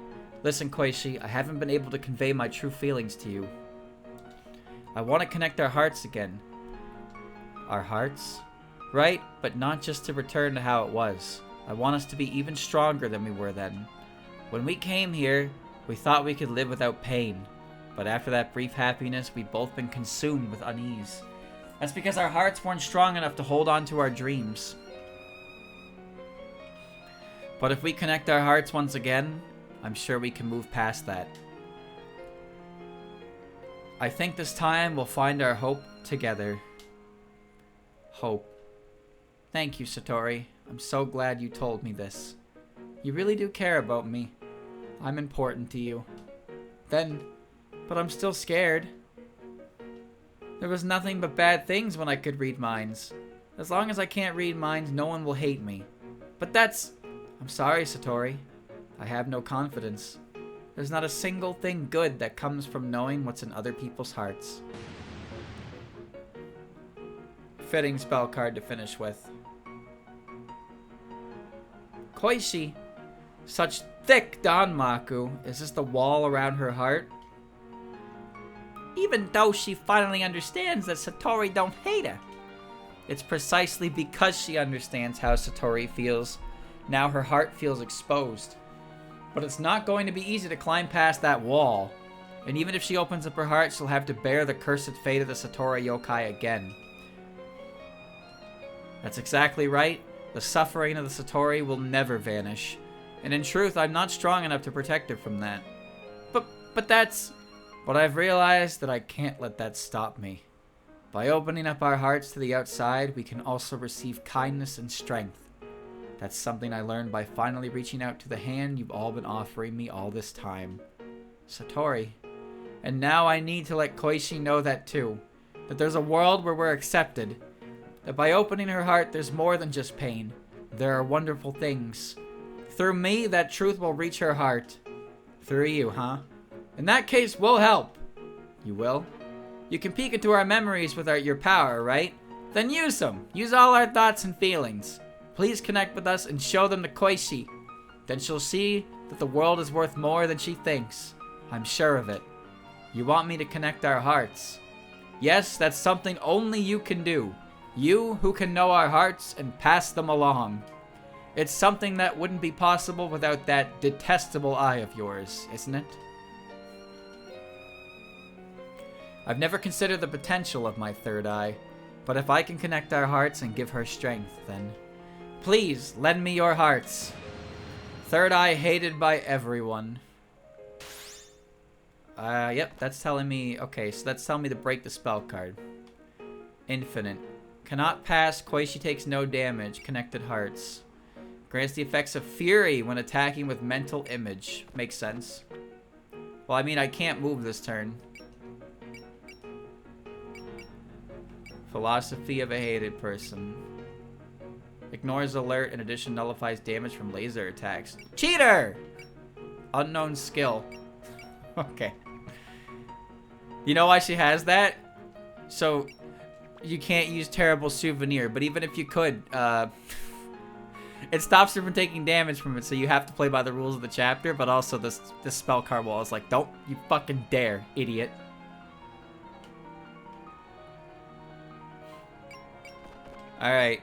Listen, Koichi, I haven't been able to convey my true feelings to you. I want to connect our hearts again. Our hearts? Right, but not just to return to how it was. I want us to be even stronger than we were then. When we came here, we thought we could live without pain. But after that brief happiness, we've both been consumed with unease. That's because our hearts weren't strong enough to hold on to our dreams. But if we connect our hearts once again, I'm sure we can move past that. I think this time we'll find our hope together. Hope. Thank you, Satori. I'm so glad you told me this. You really do care about me. I'm important to you. But I'm still scared. There was nothing but bad things when I could read minds. As long as I can't read minds, no one will hate me. But that's... I'm sorry, Satori. I have no confidence. There's not a single thing good that comes from knowing what's in other people's hearts. Fitting spell card to finish with. Koichi, such thick danmaku. Is this the wall around her heart? Even though she finally understands that Satori don't hate her. It's precisely because she understands how Satori feels. Now her heart feels exposed. But it's not going to be easy to climb past that wall. And even if she opens up her heart, she'll have to bear the cursed fate of the Satori yokai again. That's exactly right. The suffering of the Satori will never vanish. And in truth, I'm not strong enough to protect her from that. But that's... But I've realized that I can't let that stop me. By opening up our hearts to the outside, we can also receive kindness and strength. That's something I learned by finally reaching out to the hand you've all been offering me all this time. Satori. And now I need to let Koichi know that too. That there's a world where we're accepted. That by opening her heart, there's more than just pain. There are wonderful things. Through me, that truth will reach her heart. Through you, huh? In that case, we'll help. You will? You can peek into our memories with your power, right? Then use them. Use all our thoughts and feelings. Please connect with us and show them to Koichi. Then she'll see that the world is worth more than she thinks. I'm sure of it. You want me to connect our hearts? Yes, that's something only you can do. You who can know our hearts and pass them along. It's something that wouldn't be possible without that detestable eye of yours, isn't it? I've never considered the potential of my third eye, but if I can connect our hearts and give her strength, then... Please, lend me your hearts. Third eye hated by everyone. Yep, that's telling me... Okay, so that's telling me to break the spell card. Infinite. Cannot pass, Koichi takes no damage. Connected hearts. Grants the effects of fury when attacking with mental image. Makes sense. Well, I mean, I can't move this turn. Philosophy of a hated person. Ignores alert, in addition nullifies damage from laser attacks. Cheater! Unknown skill. Okay. You know why she has that? So, you can't use terrible souvenir, but even if you could, it stops her from taking damage from it, so you have to play by the rules of the chapter, but also this spell card wall is like, don't you fucking dare, idiot. Alright.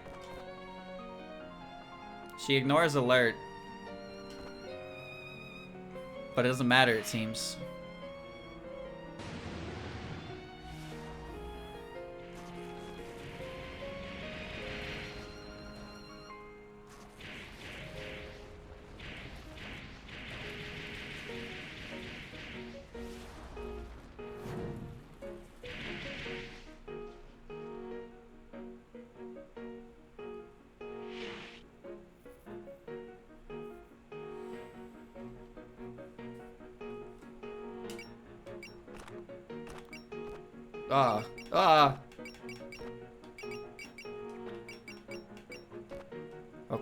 She ignores alert. But it doesn't matter, it seems.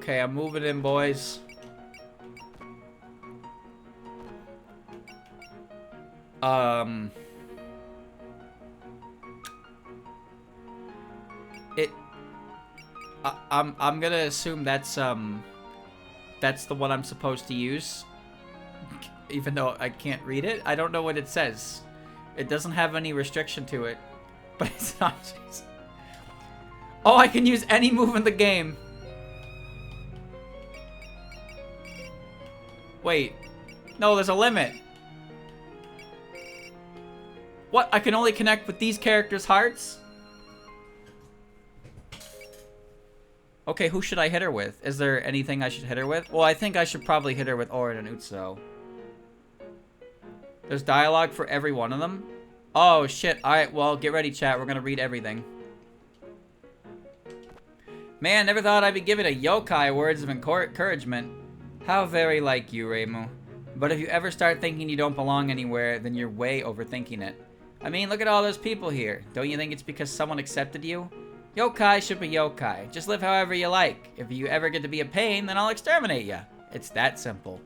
Okay, I'm moving in, boys. I'm gonna assume that's the one I'm supposed to use. Even though I can't read it. I don't know what it says. It doesn't have any restriction to it. But it's not just... Oh, I can use any move in the game. Wait. No, there's a limit. What? I can only connect with these characters' hearts? Okay, who should I hit her with? Is there anything I should hit her with? Well, I think I should probably hit her with Orin and Utsu. There's dialogue for every one of them? Oh, shit. Alright, well, get ready, chat. We're gonna read everything. Man, never thought I'd be giving a yokai words of encouragement. How very like you, Reimu. But if you ever start thinking you don't belong anywhere, then you're way overthinking it. I mean, look at all those people here. Don't you think it's because someone accepted you? Yokai should be yokai. Just live however you like. If you ever get to be a pain, then I'll exterminate you. It's that simple.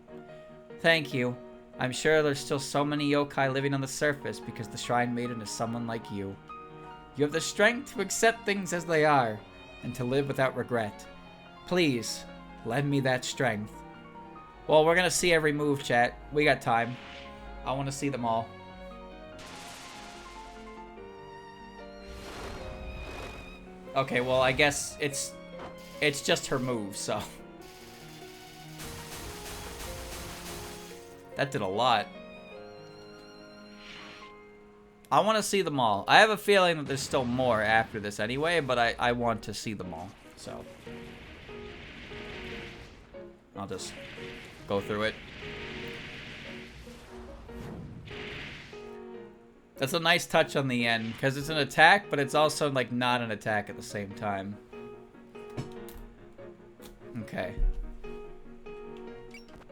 Thank you. I'm sure there's still so many yokai living on the surface because the Shrine Maiden is someone like you. You have the strength to accept things as they are and to live without regret. Please, lend me that strength. Well, we're gonna see every move, chat. We got time. I want to see them all. Okay, well, I guess it's just her move, so. That did a lot. I want to see them all. I have a feeling that there's still more after this anyway, but I want to see them all, so. I'll just go through it. That's a nice touch on the end, because it's an attack, but it's also, like, not an attack at the same time. Okay.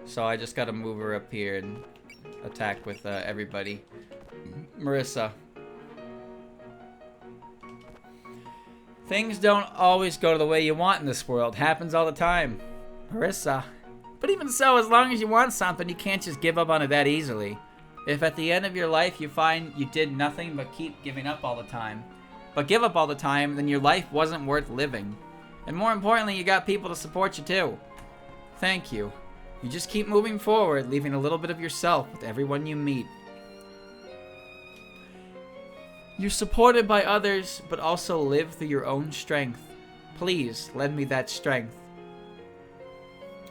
So I just gotta move her up here and attack with everybody. Marissa. Things don't always go the way you want in this world. Happens all the time. Marissa. But even so, as long as you want something, you can't just give up on it that easily. If at the end of your life you find you did nothing but keep giving up all the time, then your life wasn't worth living. And more importantly, you got people to support you too. Thank you. You just keep moving forward, leaving a little bit of yourself with everyone you meet. You're supported by others, but also live through your own strength. Please, lend me that strength.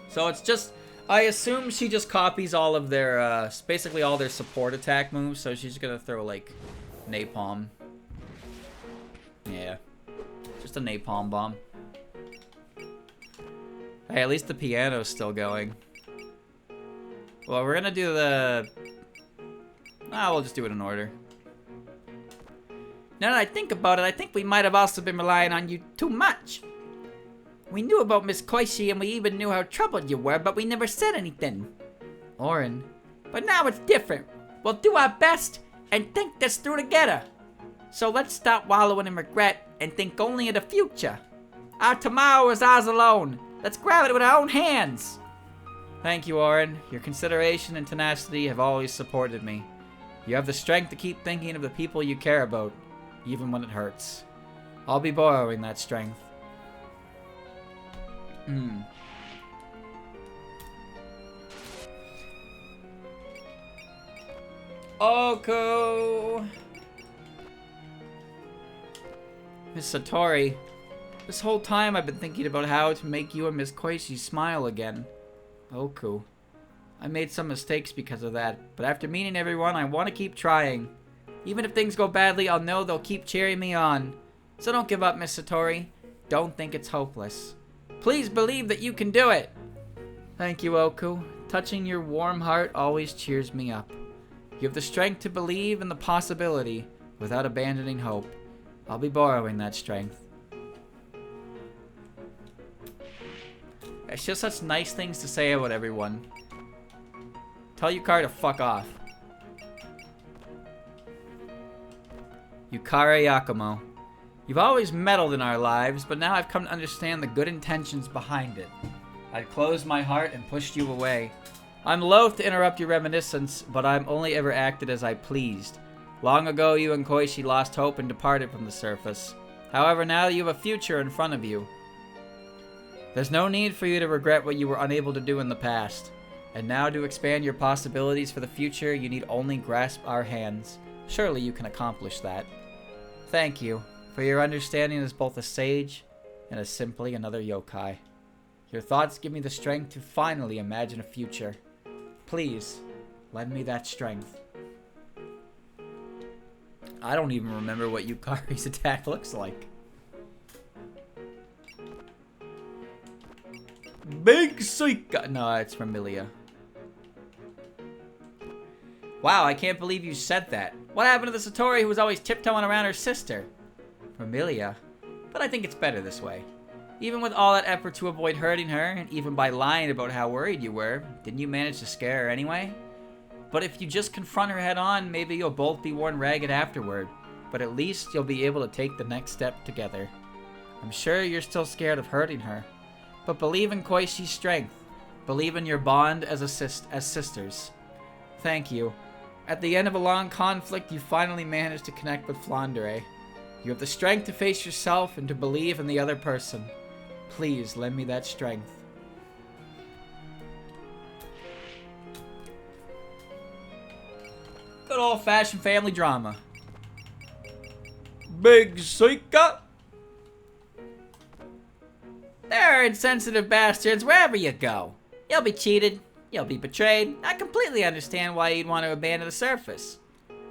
So it's just, I assume she just copies all of their, basically all their support attack moves, so she's gonna throw, like, napalm. Yeah. Just a napalm bomb. Hey, at least the piano's still going. Well, we're gonna do the... we'll just do it in order. Now that I think about it, I think we might have also been relying on you too much. We knew about Miss Koishi and we even knew how troubled you were, but we never said anything. Orin. But now it's different. We'll do our best and think this through together. So let's stop wallowing in regret and think only of the future. Our tomorrow is ours alone. Let's grab it with our own hands. Thank you, Orin. Your consideration and tenacity have always supported me. You have the strength to keep thinking of the people you care about, even when it hurts. I'll be borrowing that strength. Oko! Miss Satori, this whole time I've been thinking about how to make you and Miss Koichi smile again. Oku. I made some mistakes because of that, but after meeting everyone, I want to keep trying. Even if things go badly, I'll know they'll keep cheering me on. So don't give up, Miss Satori. Don't think it's hopeless. Please believe that you can do it! Thank you, Oku. Touching your warm heart always cheers me up. You have the strength to believe in the possibility without abandoning hope. I'll be borrowing that strength. It's just such nice things to say about everyone. Tell Yukari to fuck off. Yukari Yakumo. You've always meddled in our lives, but now I've come to understand the good intentions behind it. I'd closed my heart and pushed you away. I'm loath to interrupt your reminiscence, but I've only ever acted as I pleased. Long ago, you and Koichi lost hope and departed from the surface. However, now you have a future in front of you. There's no need for you to regret what you were unable to do in the past. And now to expand your possibilities for the future, you need only grasp our hands. Surely you can accomplish that. Thank you for your understanding as both a sage and as simply another yokai. Your thoughts give me the strength to finally imagine a future. Please, lend me that strength. I don't even remember what Yukari's attack looks like. Big Suika! No, it's Ramilia. Wow, I can't believe you said that. What happened to the Satori who was always tiptoeing around her sister? Ramilia. But I think it's better this way. Even with all that effort to avoid hurting her, and even by lying about how worried you were, didn't you manage to scare her anyway? But if you just confront her head on, maybe you'll both be worn ragged afterward. But at least you'll be able to take the next step together. I'm sure you're still scared of hurting her. But believe in Koishi's strength. Believe in your bond as sisters. Thank you. At the end of a long conflict, you finally managed to connect with Flandre. You have the strength to face yourself and to believe in the other person. Please lend me that strength. Good old-fashioned family drama. Big Seika. There are insensitive bastards wherever you go. You'll be cheated. You'll be betrayed. I completely understand why you'd want to abandon the surface.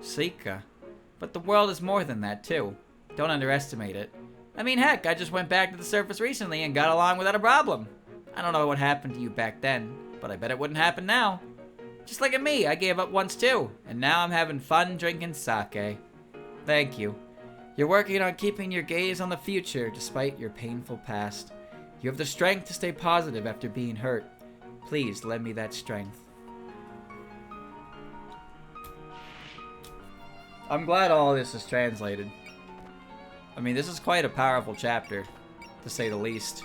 Seika. But the world is more than that, too. Don't underestimate it. I mean, heck, I just went back to the surface recently and got along without a problem. I don't know what happened to you back then, but I bet it wouldn't happen now. Just look at me, I gave up once too, and now I'm having fun drinking sake. Thank you. You're working on keeping your gaze on the future despite your painful past. You have the strength to stay positive after being hurt. Please lend me that strength. I'm glad all of this is translated. I mean, this is quite a powerful chapter, to say the least.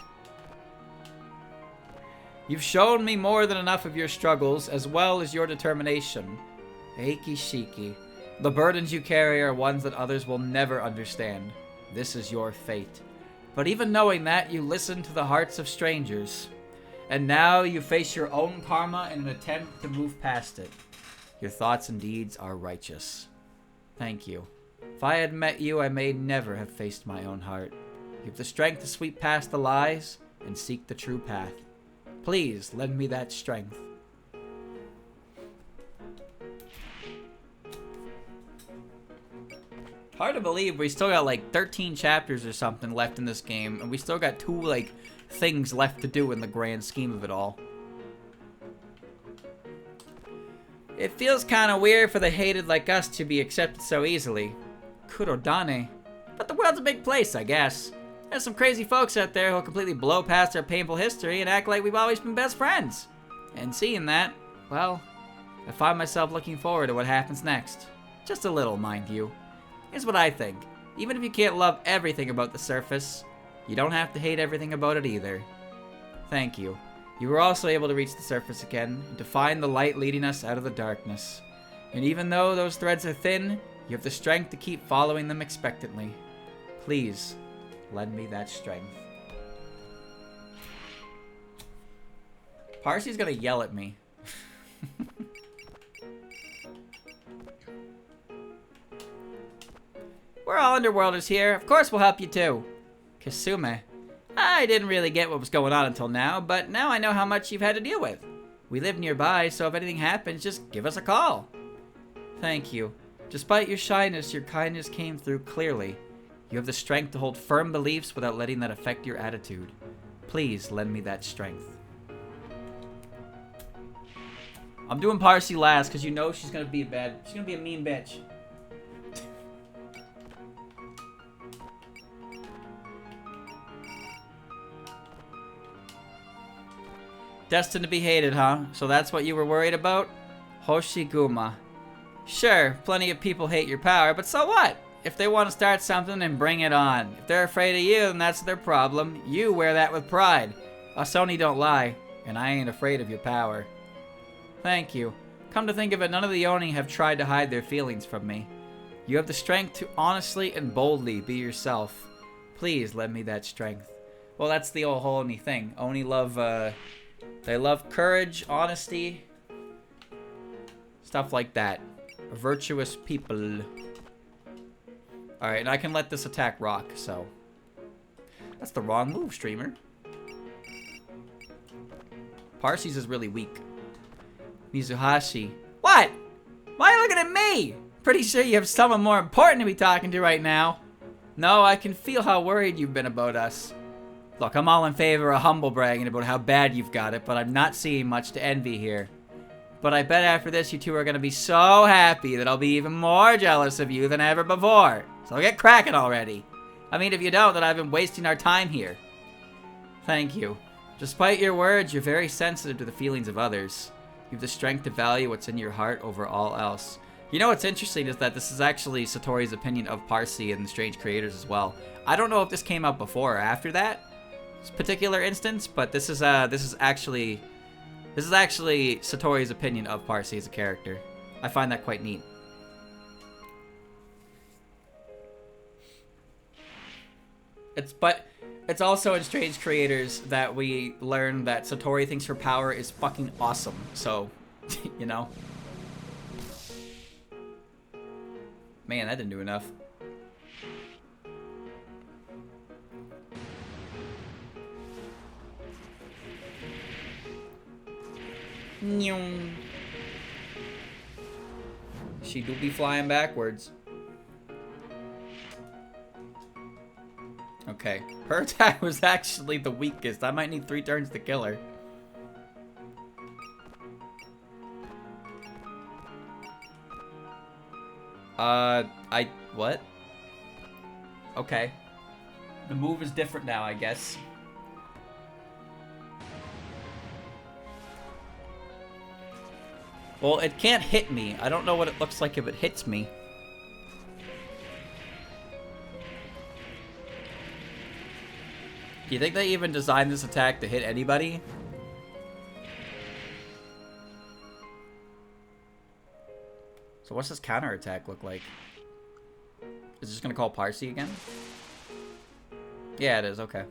You've shown me more than enough of your struggles, as well as your determination. Eiki Shiki. The burdens you carry are ones that others will never understand. This is your fate. But even knowing that, you listen to the hearts of strangers. And now you face your own karma in an attempt to move past it. Your thoughts and deeds are righteous. Thank you. If I had met you, I may never have faced my own heart. You have the strength to sweep past the lies and seek the true path. Please, lend me that strength. Hard to believe we still got like 13 chapters or something left in this game, and we still got 2 like things left to do in the grand scheme of it all. It feels kind of weird for the hated like us to be accepted so easily. Kurodane. But the world's a big place, I guess. There's some crazy folks out there who'll completely blow past our painful history and act like we've always been best friends. And seeing that, well, I find myself looking forward to what happens next. Just a little, mind you. Here's what I think. Even if you can't love everything about the surface, you don't have to hate everything about it either. Thank you. You were also able to reach the surface again, and to find the light leading us out of the darkness. And even though those threads are thin, you have the strength to keep following them expectantly. Please, lend me that strength. Parsi's gonna yell at me. We're all Underworlders here. Of course we'll help you too. Kasume. I didn't really get what was going on until now, but now I know how much you've had to deal with. We live nearby, so if anything happens, just give us a call. Thank you. Despite your shyness, your kindness came through clearly. You have the strength to hold firm beliefs without letting that affect your attitude. Please lend me that strength. I'm doing Parsi last because you know she's gonna be a mean bitch. Destined to be hated, huh? So that's what you were worried about? Hoshiguma. Sure, plenty of people hate your power, but so what? If they want to start something, then bring it on. If they're afraid of you, then that's their problem. You wear that with pride. Us Oni don't lie, and I ain't afraid of your power. Thank you. Come to think of it, none of the Oni have tried to hide their feelings from me. You have the strength to honestly and boldly be yourself. Please lend me that strength. Well, that's the whole Oni thing. Oni love, they love courage, honesty, stuff like that. Virtuous people. Alright, and I can let this attack rock, so. That's the wrong move, streamer. Parsi's is really weak. Mizuhashi. What? Why are you looking at me? Pretty sure you have someone more important to be talking to right now. No, I can feel how worried you've been about us. Look, I'm all in favor of humble bragging about how bad you've got it, but I'm not seeing much to envy here. But I bet after this you two are going to be so happy that I'll be even more jealous of you than ever before. So get cracking already. I mean, if you don't, then I've been wasting our time here. Thank you. Despite your words, you're very sensitive to the feelings of others. You have the strength to value what's in your heart over all else. You know what's interesting is that this is actually Satori's opinion of Parsi and the Strange Creators as well. I don't know if this came out before or after that particular instance, but this is actually Satori's opinion of Parsi as a character. I find that quite neat. It's also in Strange Creators that we learn that Satori thinks her power is fucking awesome. So, you know. Man, that didn't do enough. She do be flying backwards. Okay. Her attack was actually the weakest. I might need 3 turns to kill her. What? Okay. The move is different now, I guess. Well, it can't hit me. I don't know what it looks like if it hits me. Do you think they even designed this attack to hit anybody? So what's this counterattack look like? Is it just gonna call Parsi again? Yeah, it is. Okay.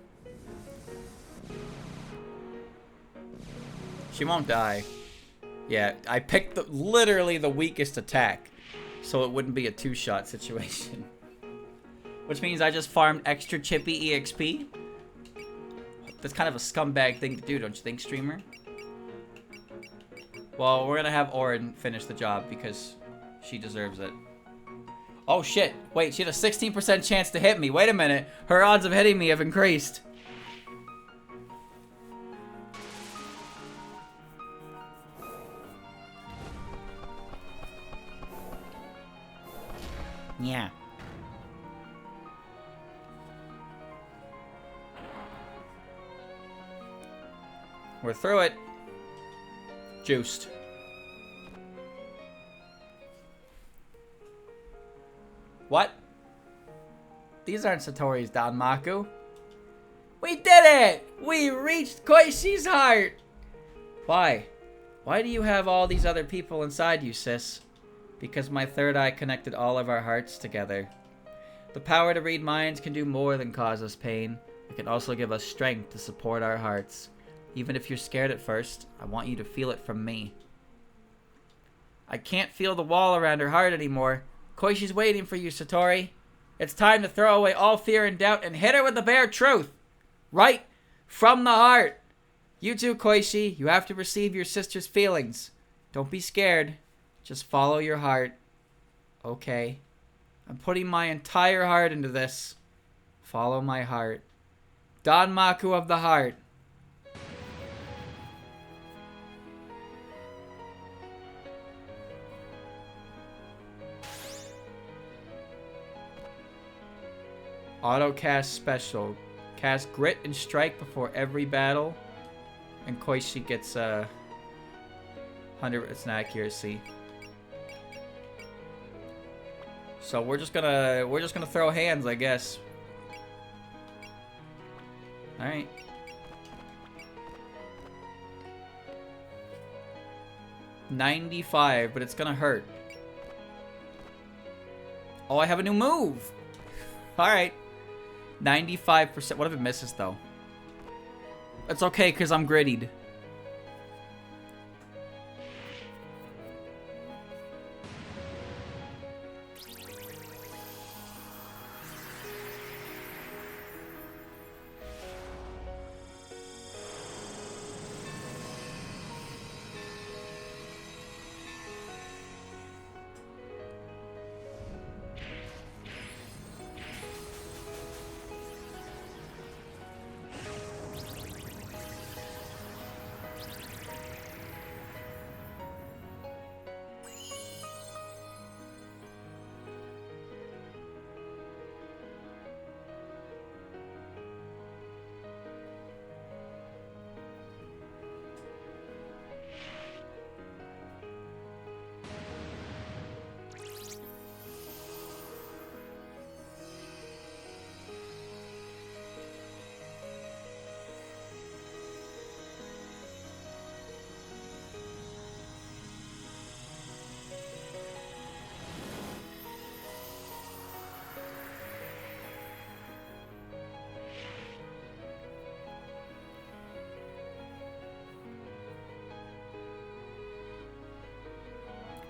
She won't die. Yeah, I picked literally the weakest attack, so it wouldn't be a 2-shot situation. Which means I just farmed extra chippy EXP. That's kind of a scumbag thing to do, don't you think, streamer? Well, we're gonna have Orin finish the job because she deserves it. Oh shit, wait, she had a 16% chance to hit me. Wait a minute, her odds of hitting me have increased. Yeah. We're through it. Juiced. What? These aren't Satori's danmaku. We did it! We reached Koishi's heart! Why? Why do you have all these other people inside you, sis? Because my third eye connected all of our hearts together. The power to read minds can do more than cause us pain. It can also give us strength to support our hearts. Even if you're scared at first, I want you to feel it from me. I can't feel the wall around her heart anymore. Koishi's waiting for you, Satori. It's time to throw away all fear and doubt and hit her with the bare truth. Right from the heart. You too, Koishi. You have to receive your sister's feelings. Don't be scared. Just follow your heart. Okay. I'm putting my entire heart into this. Follow my heart. Danmaku of the heart. Auto cast special. Cast Grit and Strike before every battle. And Koishi gets 100% accuracy. So we're just gonna throw hands, I guess. All right. $95, but it's gonna hurt. Oh, I have a new move. All right. 95%. What if it misses though? It's okay because I'm grittied.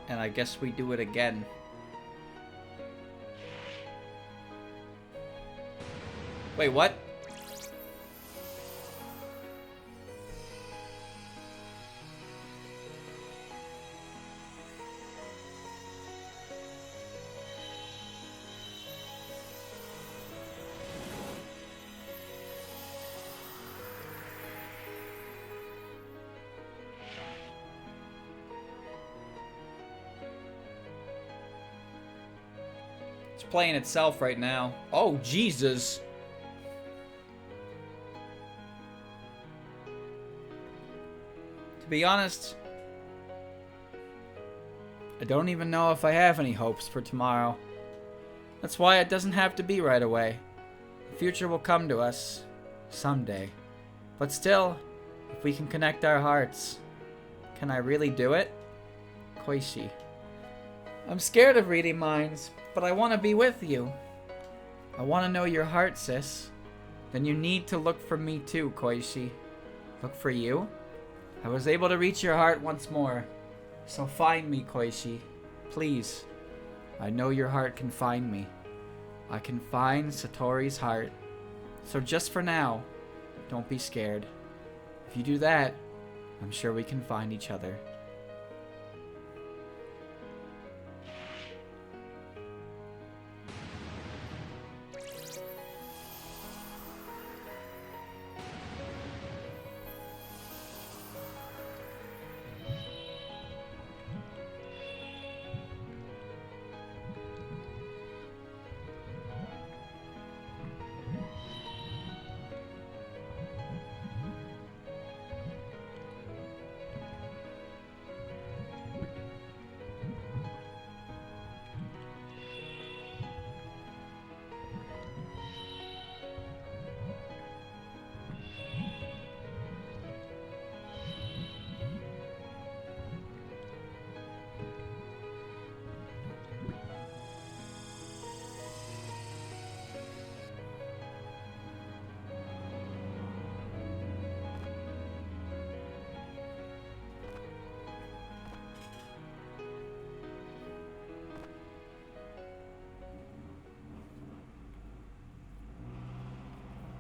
And I guess we do it again. Wait, what? It's playing itself right now. Oh, Jesus. To be honest, I don't even know if I have any hopes for tomorrow. That's why it doesn't have to be right away. The future will come to us someday. But still, if we can connect our hearts, can I really do it? Koichi. I'm scared of reading minds, but I want to be with you. I want to know your heart, sis. Then you need to look for me too, Koichi. Look for you? I was able to reach your heart once more. So find me, Koichi. Please. I know your heart can find me. I can find Satori's heart. So just for now, don't be scared. If you do that, I'm sure we can find each other.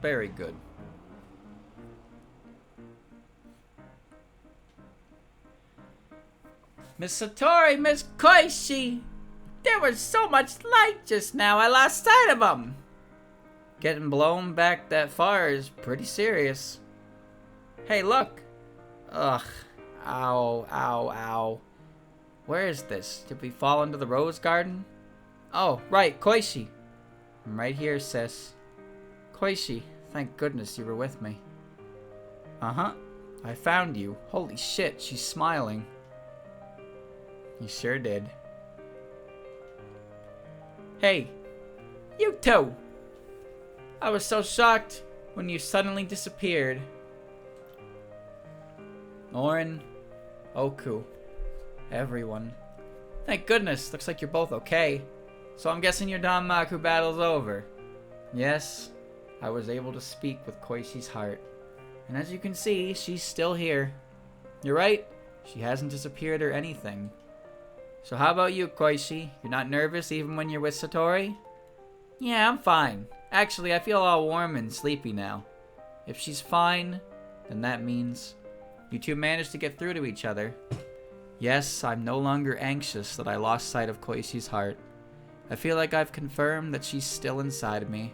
Very good. Miss Satori, Miss Koichi! There was so much light just now, I lost sight of them! Getting blown back that far is pretty serious. Hey, look! Ugh. Ow, ow, ow. Where is this? Did we fall into the rose garden? Oh, right, Koichi. I'm right here, sis. Koichi, thank goodness you were with me. Uh-huh. I found you. Holy shit, she's smiling. You sure did. Hey, you two! I was so shocked when you suddenly disappeared. Lauren, Oku, everyone. Thank goodness, looks like you're both okay. So I'm guessing your danmaku battle's over. Yes, I was able to speak with Koishi's heart. And as you can see, she's still here. You're right, she hasn't disappeared or anything. So how about you, Koichi? You're not nervous even when you're with Satori? Yeah, I'm fine. Actually, I feel all warm and sleepy now. If she's fine, then that means you two managed to get through to each other. Yes, I'm no longer anxious that I lost sight of Koishi's heart. I feel like I've confirmed that she's still inside of me.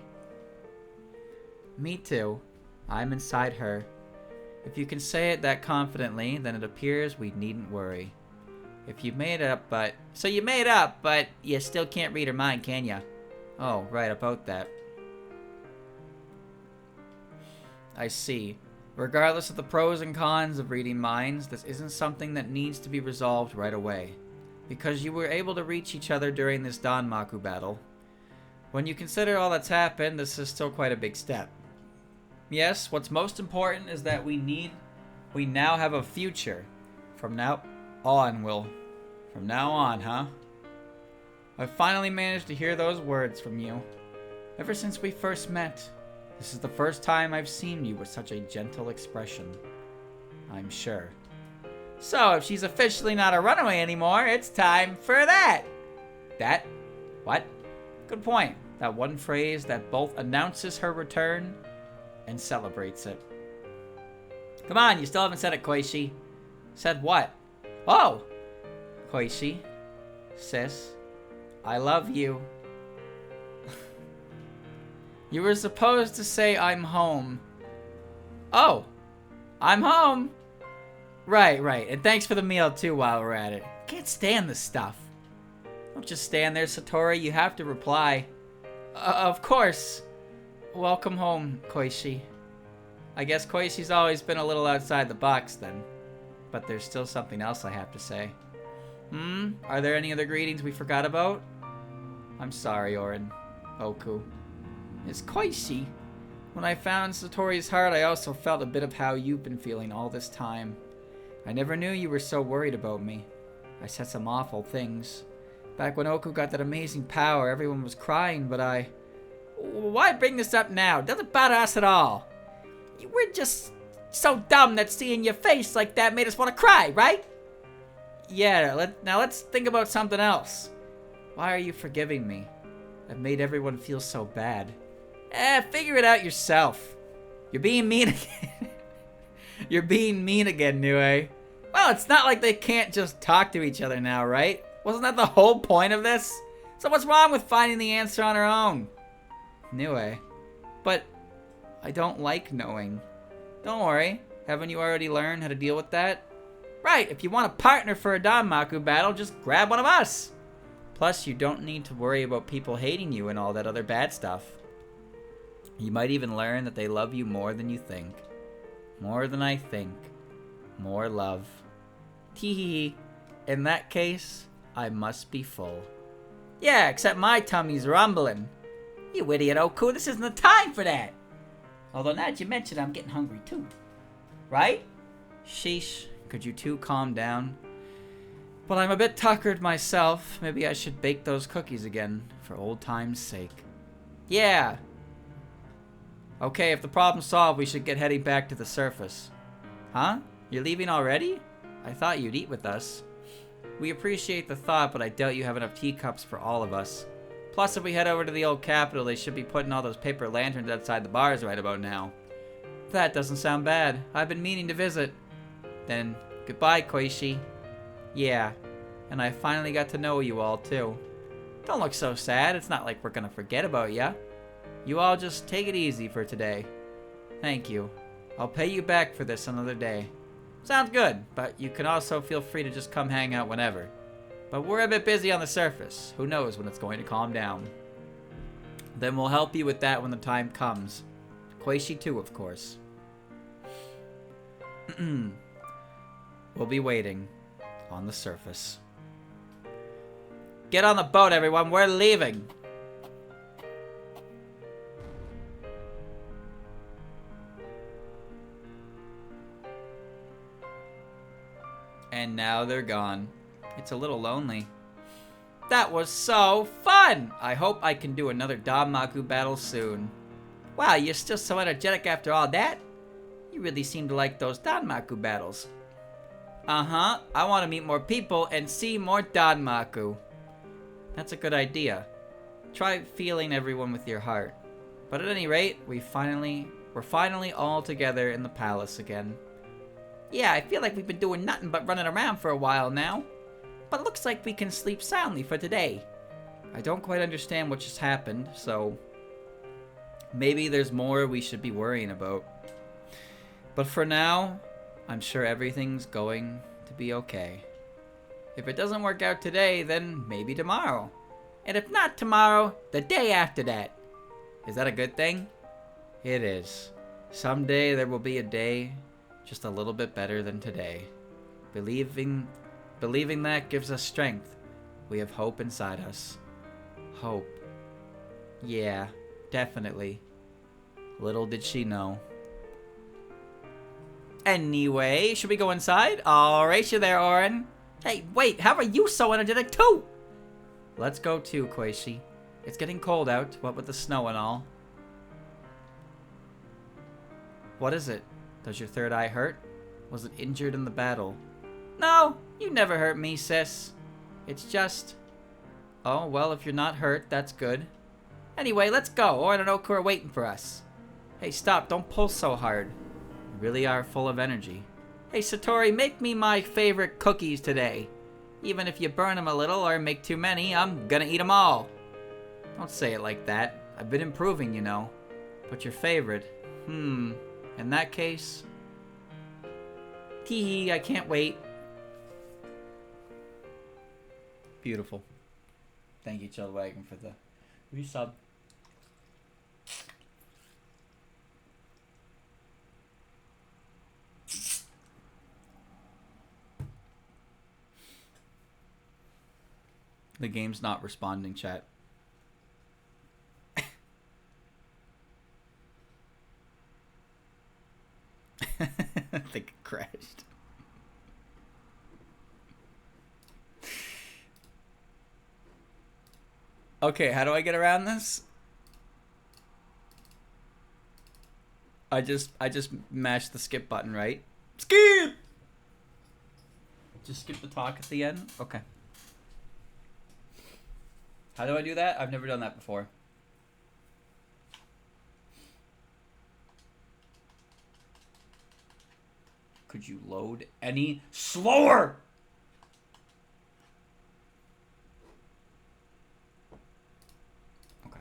Me too. I'm inside her. If you can say it that confidently, then it appears we needn't worry. If you made up, but... So you made up, but you still can't read her mind, can ya? Oh, right, about that. I see. Regardless of the pros and cons of reading minds, this isn't something that needs to be resolved right away. Because you were able to reach each other during this danmaku battle. When you consider all that's happened, this is still quite a big step. Yes, what's most important is that we now have a future. From now on, huh? I finally managed to hear those words from you. Ever since we first met, this is the first time I've seen you with such a gentle expression. I'm sure. So, if she's officially not a runaway anymore, it's time for that! That? What? Good point. That one phrase that both announces her return and celebrates it. Come on, you still haven't said it, Koichi. Said what? Oh! Koichi. Sis. I love you. You were supposed to say I'm home. Oh! I'm home! Right. And thanks for the meal too while we're at it. Can't stand this stuff. Don't just stand there, Satori. You have to reply. Of course. Welcome home, Koichi. I guess Koishi's always been a little outside the box then. But there's still something else I have to say. Are there any other greetings we forgot about? I'm sorry, Orin. Oku. It's Koichi. When I found Satori's heart, I also felt a bit of how you've been feeling all this time. I never knew you were so worried about me. I said some awful things. Back when Oku got that amazing power, everyone was crying, but I... Why bring this up now? It doesn't bother us at all. We're just so dumb that seeing your face like that made us want to cry, right? Yeah, now let's think about something else. Why are you forgiving me? I've made everyone feel so bad. Figure it out yourself. You're being mean again. You're being mean again, Nue. Well, it's not like they can't just talk to each other now, right? Wasn't that the whole point of this? So what's wrong with finding the answer on our own? Nue. But I don't like knowing. Don't worry. Haven't you already learned how to deal with that? Right, if you want a partner for a danmaku battle, just grab one of us. Plus, you don't need to worry about people hating you and all that other bad stuff. You might even learn that they love you more than you think. More than I think. More love. Teehee. In that case, I must be full. Yeah, except my tummy's rumbling. You idiot, Oku, this isn't the time for that. Although now that you mention it, I'm getting hungry too. Right? Sheesh, could you two calm down? But I'm a bit tuckered myself. Maybe I should bake those cookies again, for old time's sake. Yeah. Okay, if the problem's solved, we should get heading back to the surface. Huh? You're leaving already? I thought you'd eat with us. We appreciate the thought, but I doubt you have enough teacups for all of us. Plus, if we head over to the old capital, they should be putting all those paper lanterns outside the bars right about now. That doesn't sound bad. I've been meaning to visit. Then, goodbye, Koichi. Yeah, and I finally got to know you all, too. Don't look so sad. It's not like we're gonna forget about ya. You all just take it easy for today. Thank you. I'll pay you back for this another day. Sounds good, but you can also feel free to just come hang out whenever. But we're a bit busy on the surface. Who knows when it's going to calm down. Then we'll help you with that when the time comes. Koichi too, of course. We'll be waiting on the surface. Get on the boat, everyone. We're leaving. And now they're gone. It's a little lonely. That was so fun! I hope I can do another danmaku battle soon. Wow, you're still so energetic after all that? You really seem to like those danmaku battles. Uh-huh. I want to meet more people and see more danmaku. That's a good idea. Try feeling everyone with your heart. But at any rate, we're finally all together in the palace again. Yeah, I feel like we've been doing nothing but running around for a while now. But it looks like we can sleep soundly for today. I don't quite understand what just happened, so maybe there's more we should be worrying about. But for now, I'm sure everything's going to be okay. If it doesn't work out today, then maybe tomorrow. And if not tomorrow, the day after that. Is that a good thing? It is. Someday there will be a day just a little bit better than today. Believing that gives us strength. We have hope inside us. Hope. Yeah, definitely. Little did she know. Anyway, should we go inside? Alright, you there, Orin. Hey, wait, how are you so energetic too? Let's go too, Koichi. It's getting cold out, what with the snow and all. What is it? Does your third eye hurt? Was it injured in the battle? No, you never hurt me, sis. It's just... Oh, well, if you're not hurt, that's good. Anyway, let's go. Orinoco are waiting for us. Hey, stop. Don't pull so hard. You really are full of energy. Hey, Satori, make me my favorite cookies today. Even if you burn them a little or make too many, I'm gonna eat them all. Don't say it like that. I've been improving, you know. But your favorite? In that case... Tee-hee, I can't wait. Beautiful. Thank you, Chillwagon, for the resub. The game's not responding, chat. I think it crashed. Okay, how do I get around this? I just mashed the skip button, right? Skip! Just skip the talk at the end? Okay. How do I do that? I've never done that before. Could you load any slower? Okay.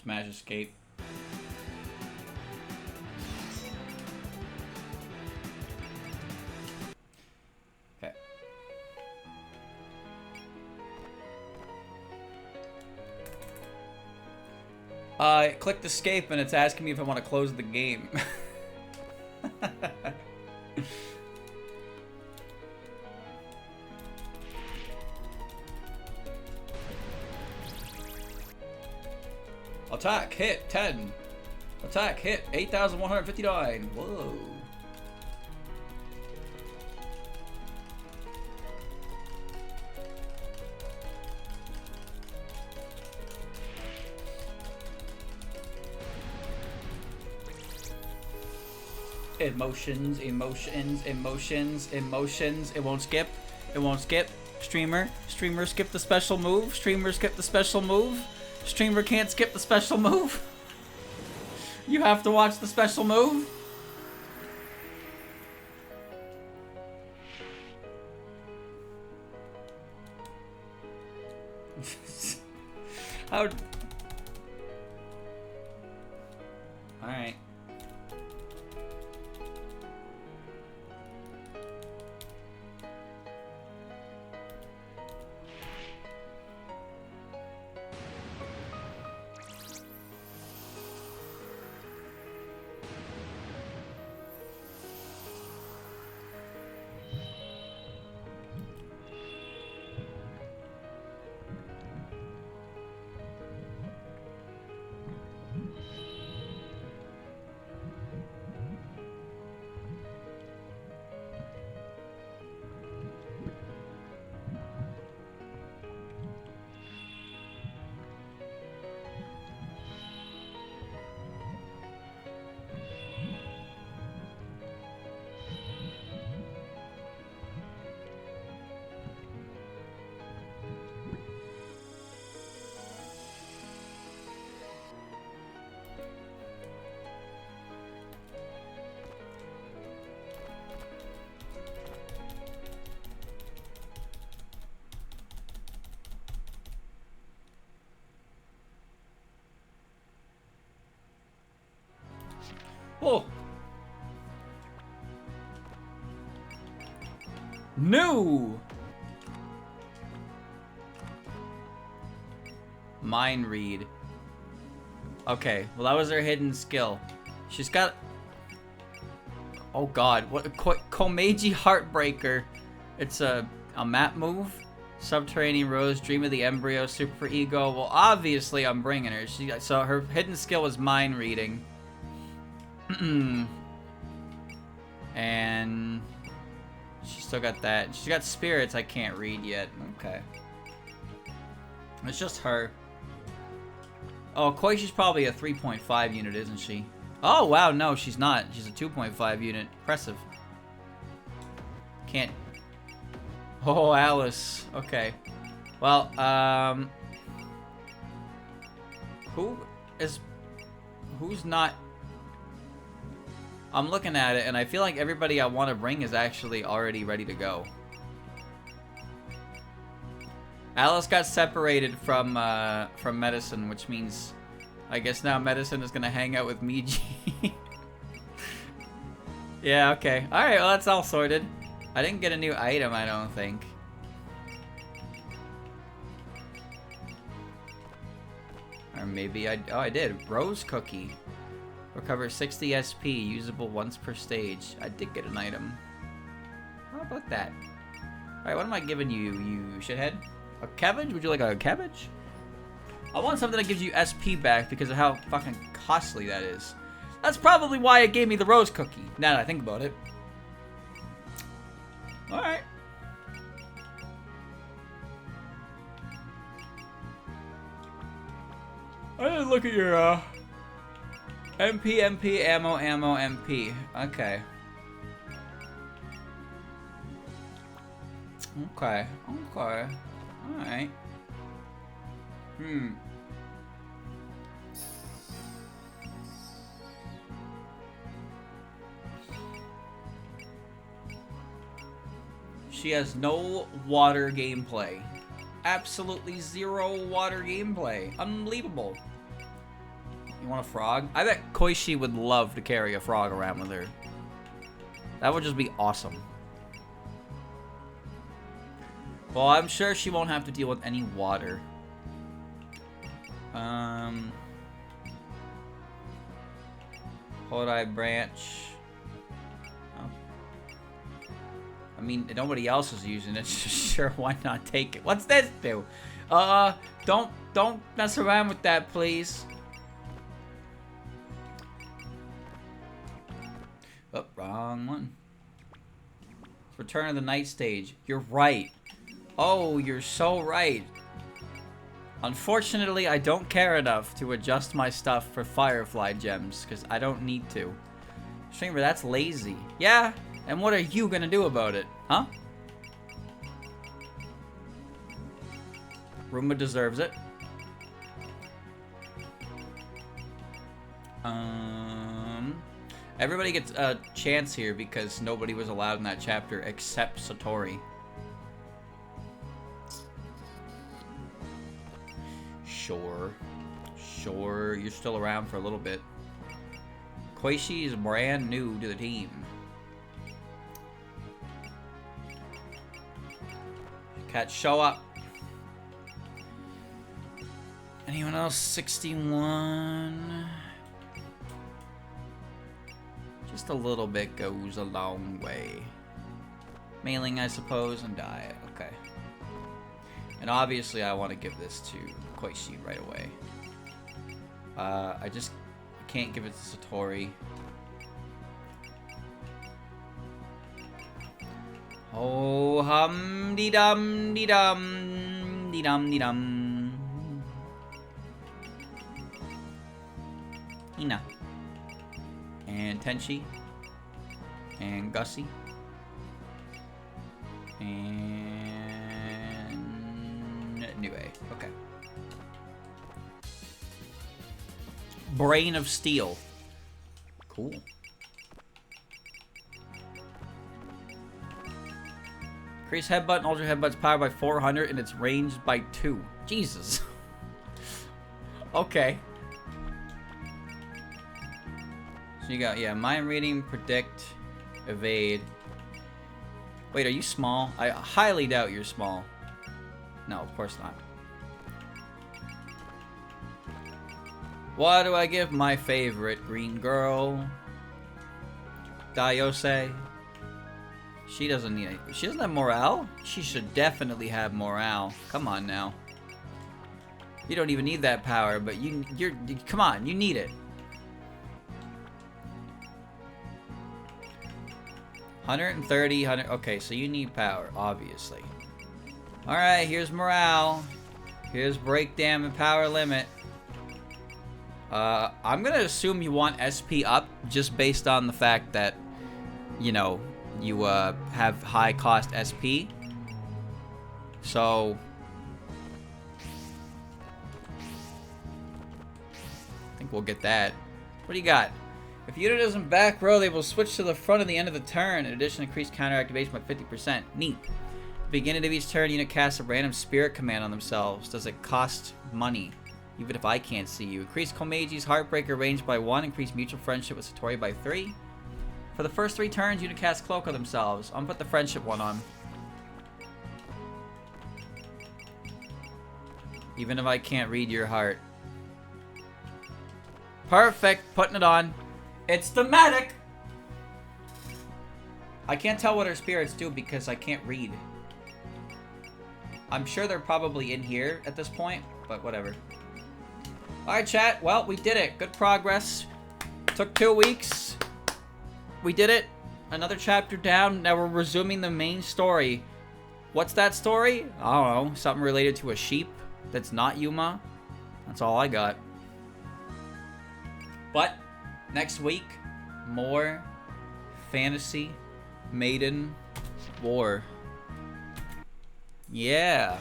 Smash escape. Okay. I clicked escape and it's asking me if I want to close the game. Attack hit 10. Attack hit 8,159. Whoa. Emotions, emotions, emotions, emotions. It won't skip. It won't skip. Streamer. Streamer skip the special move. Streamer skip the special move. Streamer can't skip the special move. You have to watch the special move. How? Alright. Oh. No. Mind read. Okay, well that was her hidden skill. She's got... Oh god, what? Komeiji Heartbreaker. It's a map move. Subterranean Rose, Dream of the Embryo, Super Ego. Well, obviously I'm bringing her. So her hidden skill was mind reading. And she still got that. She's got spirits I can't read yet. Okay. It's just her. Oh, Koishi's probably a 3.5 unit, isn't she? Oh, wow, no, she's not. She's a 2.5 unit. Impressive. Can't... Oh, Alice. Okay. Well, Well, who's not... I'm looking at it, and I feel like everybody I want to bring is actually already ready to go. Alice got separated from Medicine, which means I guess now Medicine is gonna hang out with Meiji. Yeah, okay. Alright, well that's all sorted. I didn't get a new item, I don't think. Or maybe I did. Rose Cookie. Recovers 60 SP, usable once per stage. I did get an item. How about that? Alright, what am I giving you, you shithead? A cabbage? Would you like a cabbage? I want something that gives you SP back because of how fucking costly that is. That's probably why it gave me the Rose Cookie, now that I think about it. Alright. I didn't look at your, MP, ammo, MP. Okay. Okay. Alright. She has no water gameplay. Absolutely zero water gameplay. Unbelievable. You want a frog? I bet Koichi would love to carry a frog around with her. That would just be awesome. Well, I'm sure she won't have to deal with any water. Hodai branch. Oh. I mean, nobody else is using it. Sure, why not take it? What's this do? Don't mess around with that, please. Oh, wrong one. Return of the Night stage. You're right. Oh, you're so right. Unfortunately, I don't care enough to adjust my stuff for Firefly gems, because I don't need to. Streamer, that's lazy. Yeah, and what are you gonna do about it? Huh? Roomba deserves it. Everybody gets a chance here because nobody was allowed in that chapter except Satori. Sure, you're still around for a little bit. Koichi is brand new to the team. Cat, show up. Anyone else? 61. Just a little bit goes a long way. Mailing, I suppose, and diet. Okay. And obviously, I want to give this to Koichi right away. I just can't give it to Satori. Oh, hum-dee-dum-dee-dum-dee-dum-dee-dum. Hina. And Tenchi. And Gussie. And Nue. Okay. Brain of Steel. Cool. Increase headbutt and ultra headbutt's powered by 400 and it's ranged by 2. Jesus. Okay. So you got, yeah, mind reading, predict, evade. Wait, are you small? I highly doubt you're small. No, of course not. What do I give my favorite green girl? Dayose. She doesn't need it. She doesn't have morale? She should definitely have morale. Come on now. You don't even need that power, but you're come on, you need it. 130, 100. Okay, so you need power, obviously. Alright, here's morale. Here's breakdown and power limit. I'm gonna assume you want SP up just based on the fact that, you know, you have high cost SP. So think we'll get that. What do you got? If unit is in back row, they will switch to the front at the end of the turn. In addition, increase counter activation by 50%. Neat. At the beginning of each turn, unit casts a random spirit command on themselves. Does it cost money? Even if I can't see you. Increase Komeiji's Heartbreaker range by 1. Increase mutual friendship with Satori by 3. For the first 3 turns, unit casts Cloak on themselves. I'm gonna put the friendship one on. Even if I can't read your heart. Perfect. Putting it on. It's thematic. I can't tell what our spirits do because I can't read. I'm sure they're probably in here at this point, but whatever. Alright, chat. Well, we did it. Good progress. Took 2 weeks. We did it. Another chapter down. Now we're resuming the main story. What's that story? I don't know. Something related to a sheep that's not Yuma. That's all I got. But next week, more fantasy Maiden War. Yeah.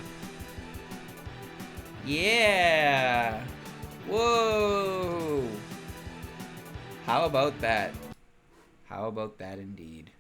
Yeah. Whoa. How about that? How about that indeed?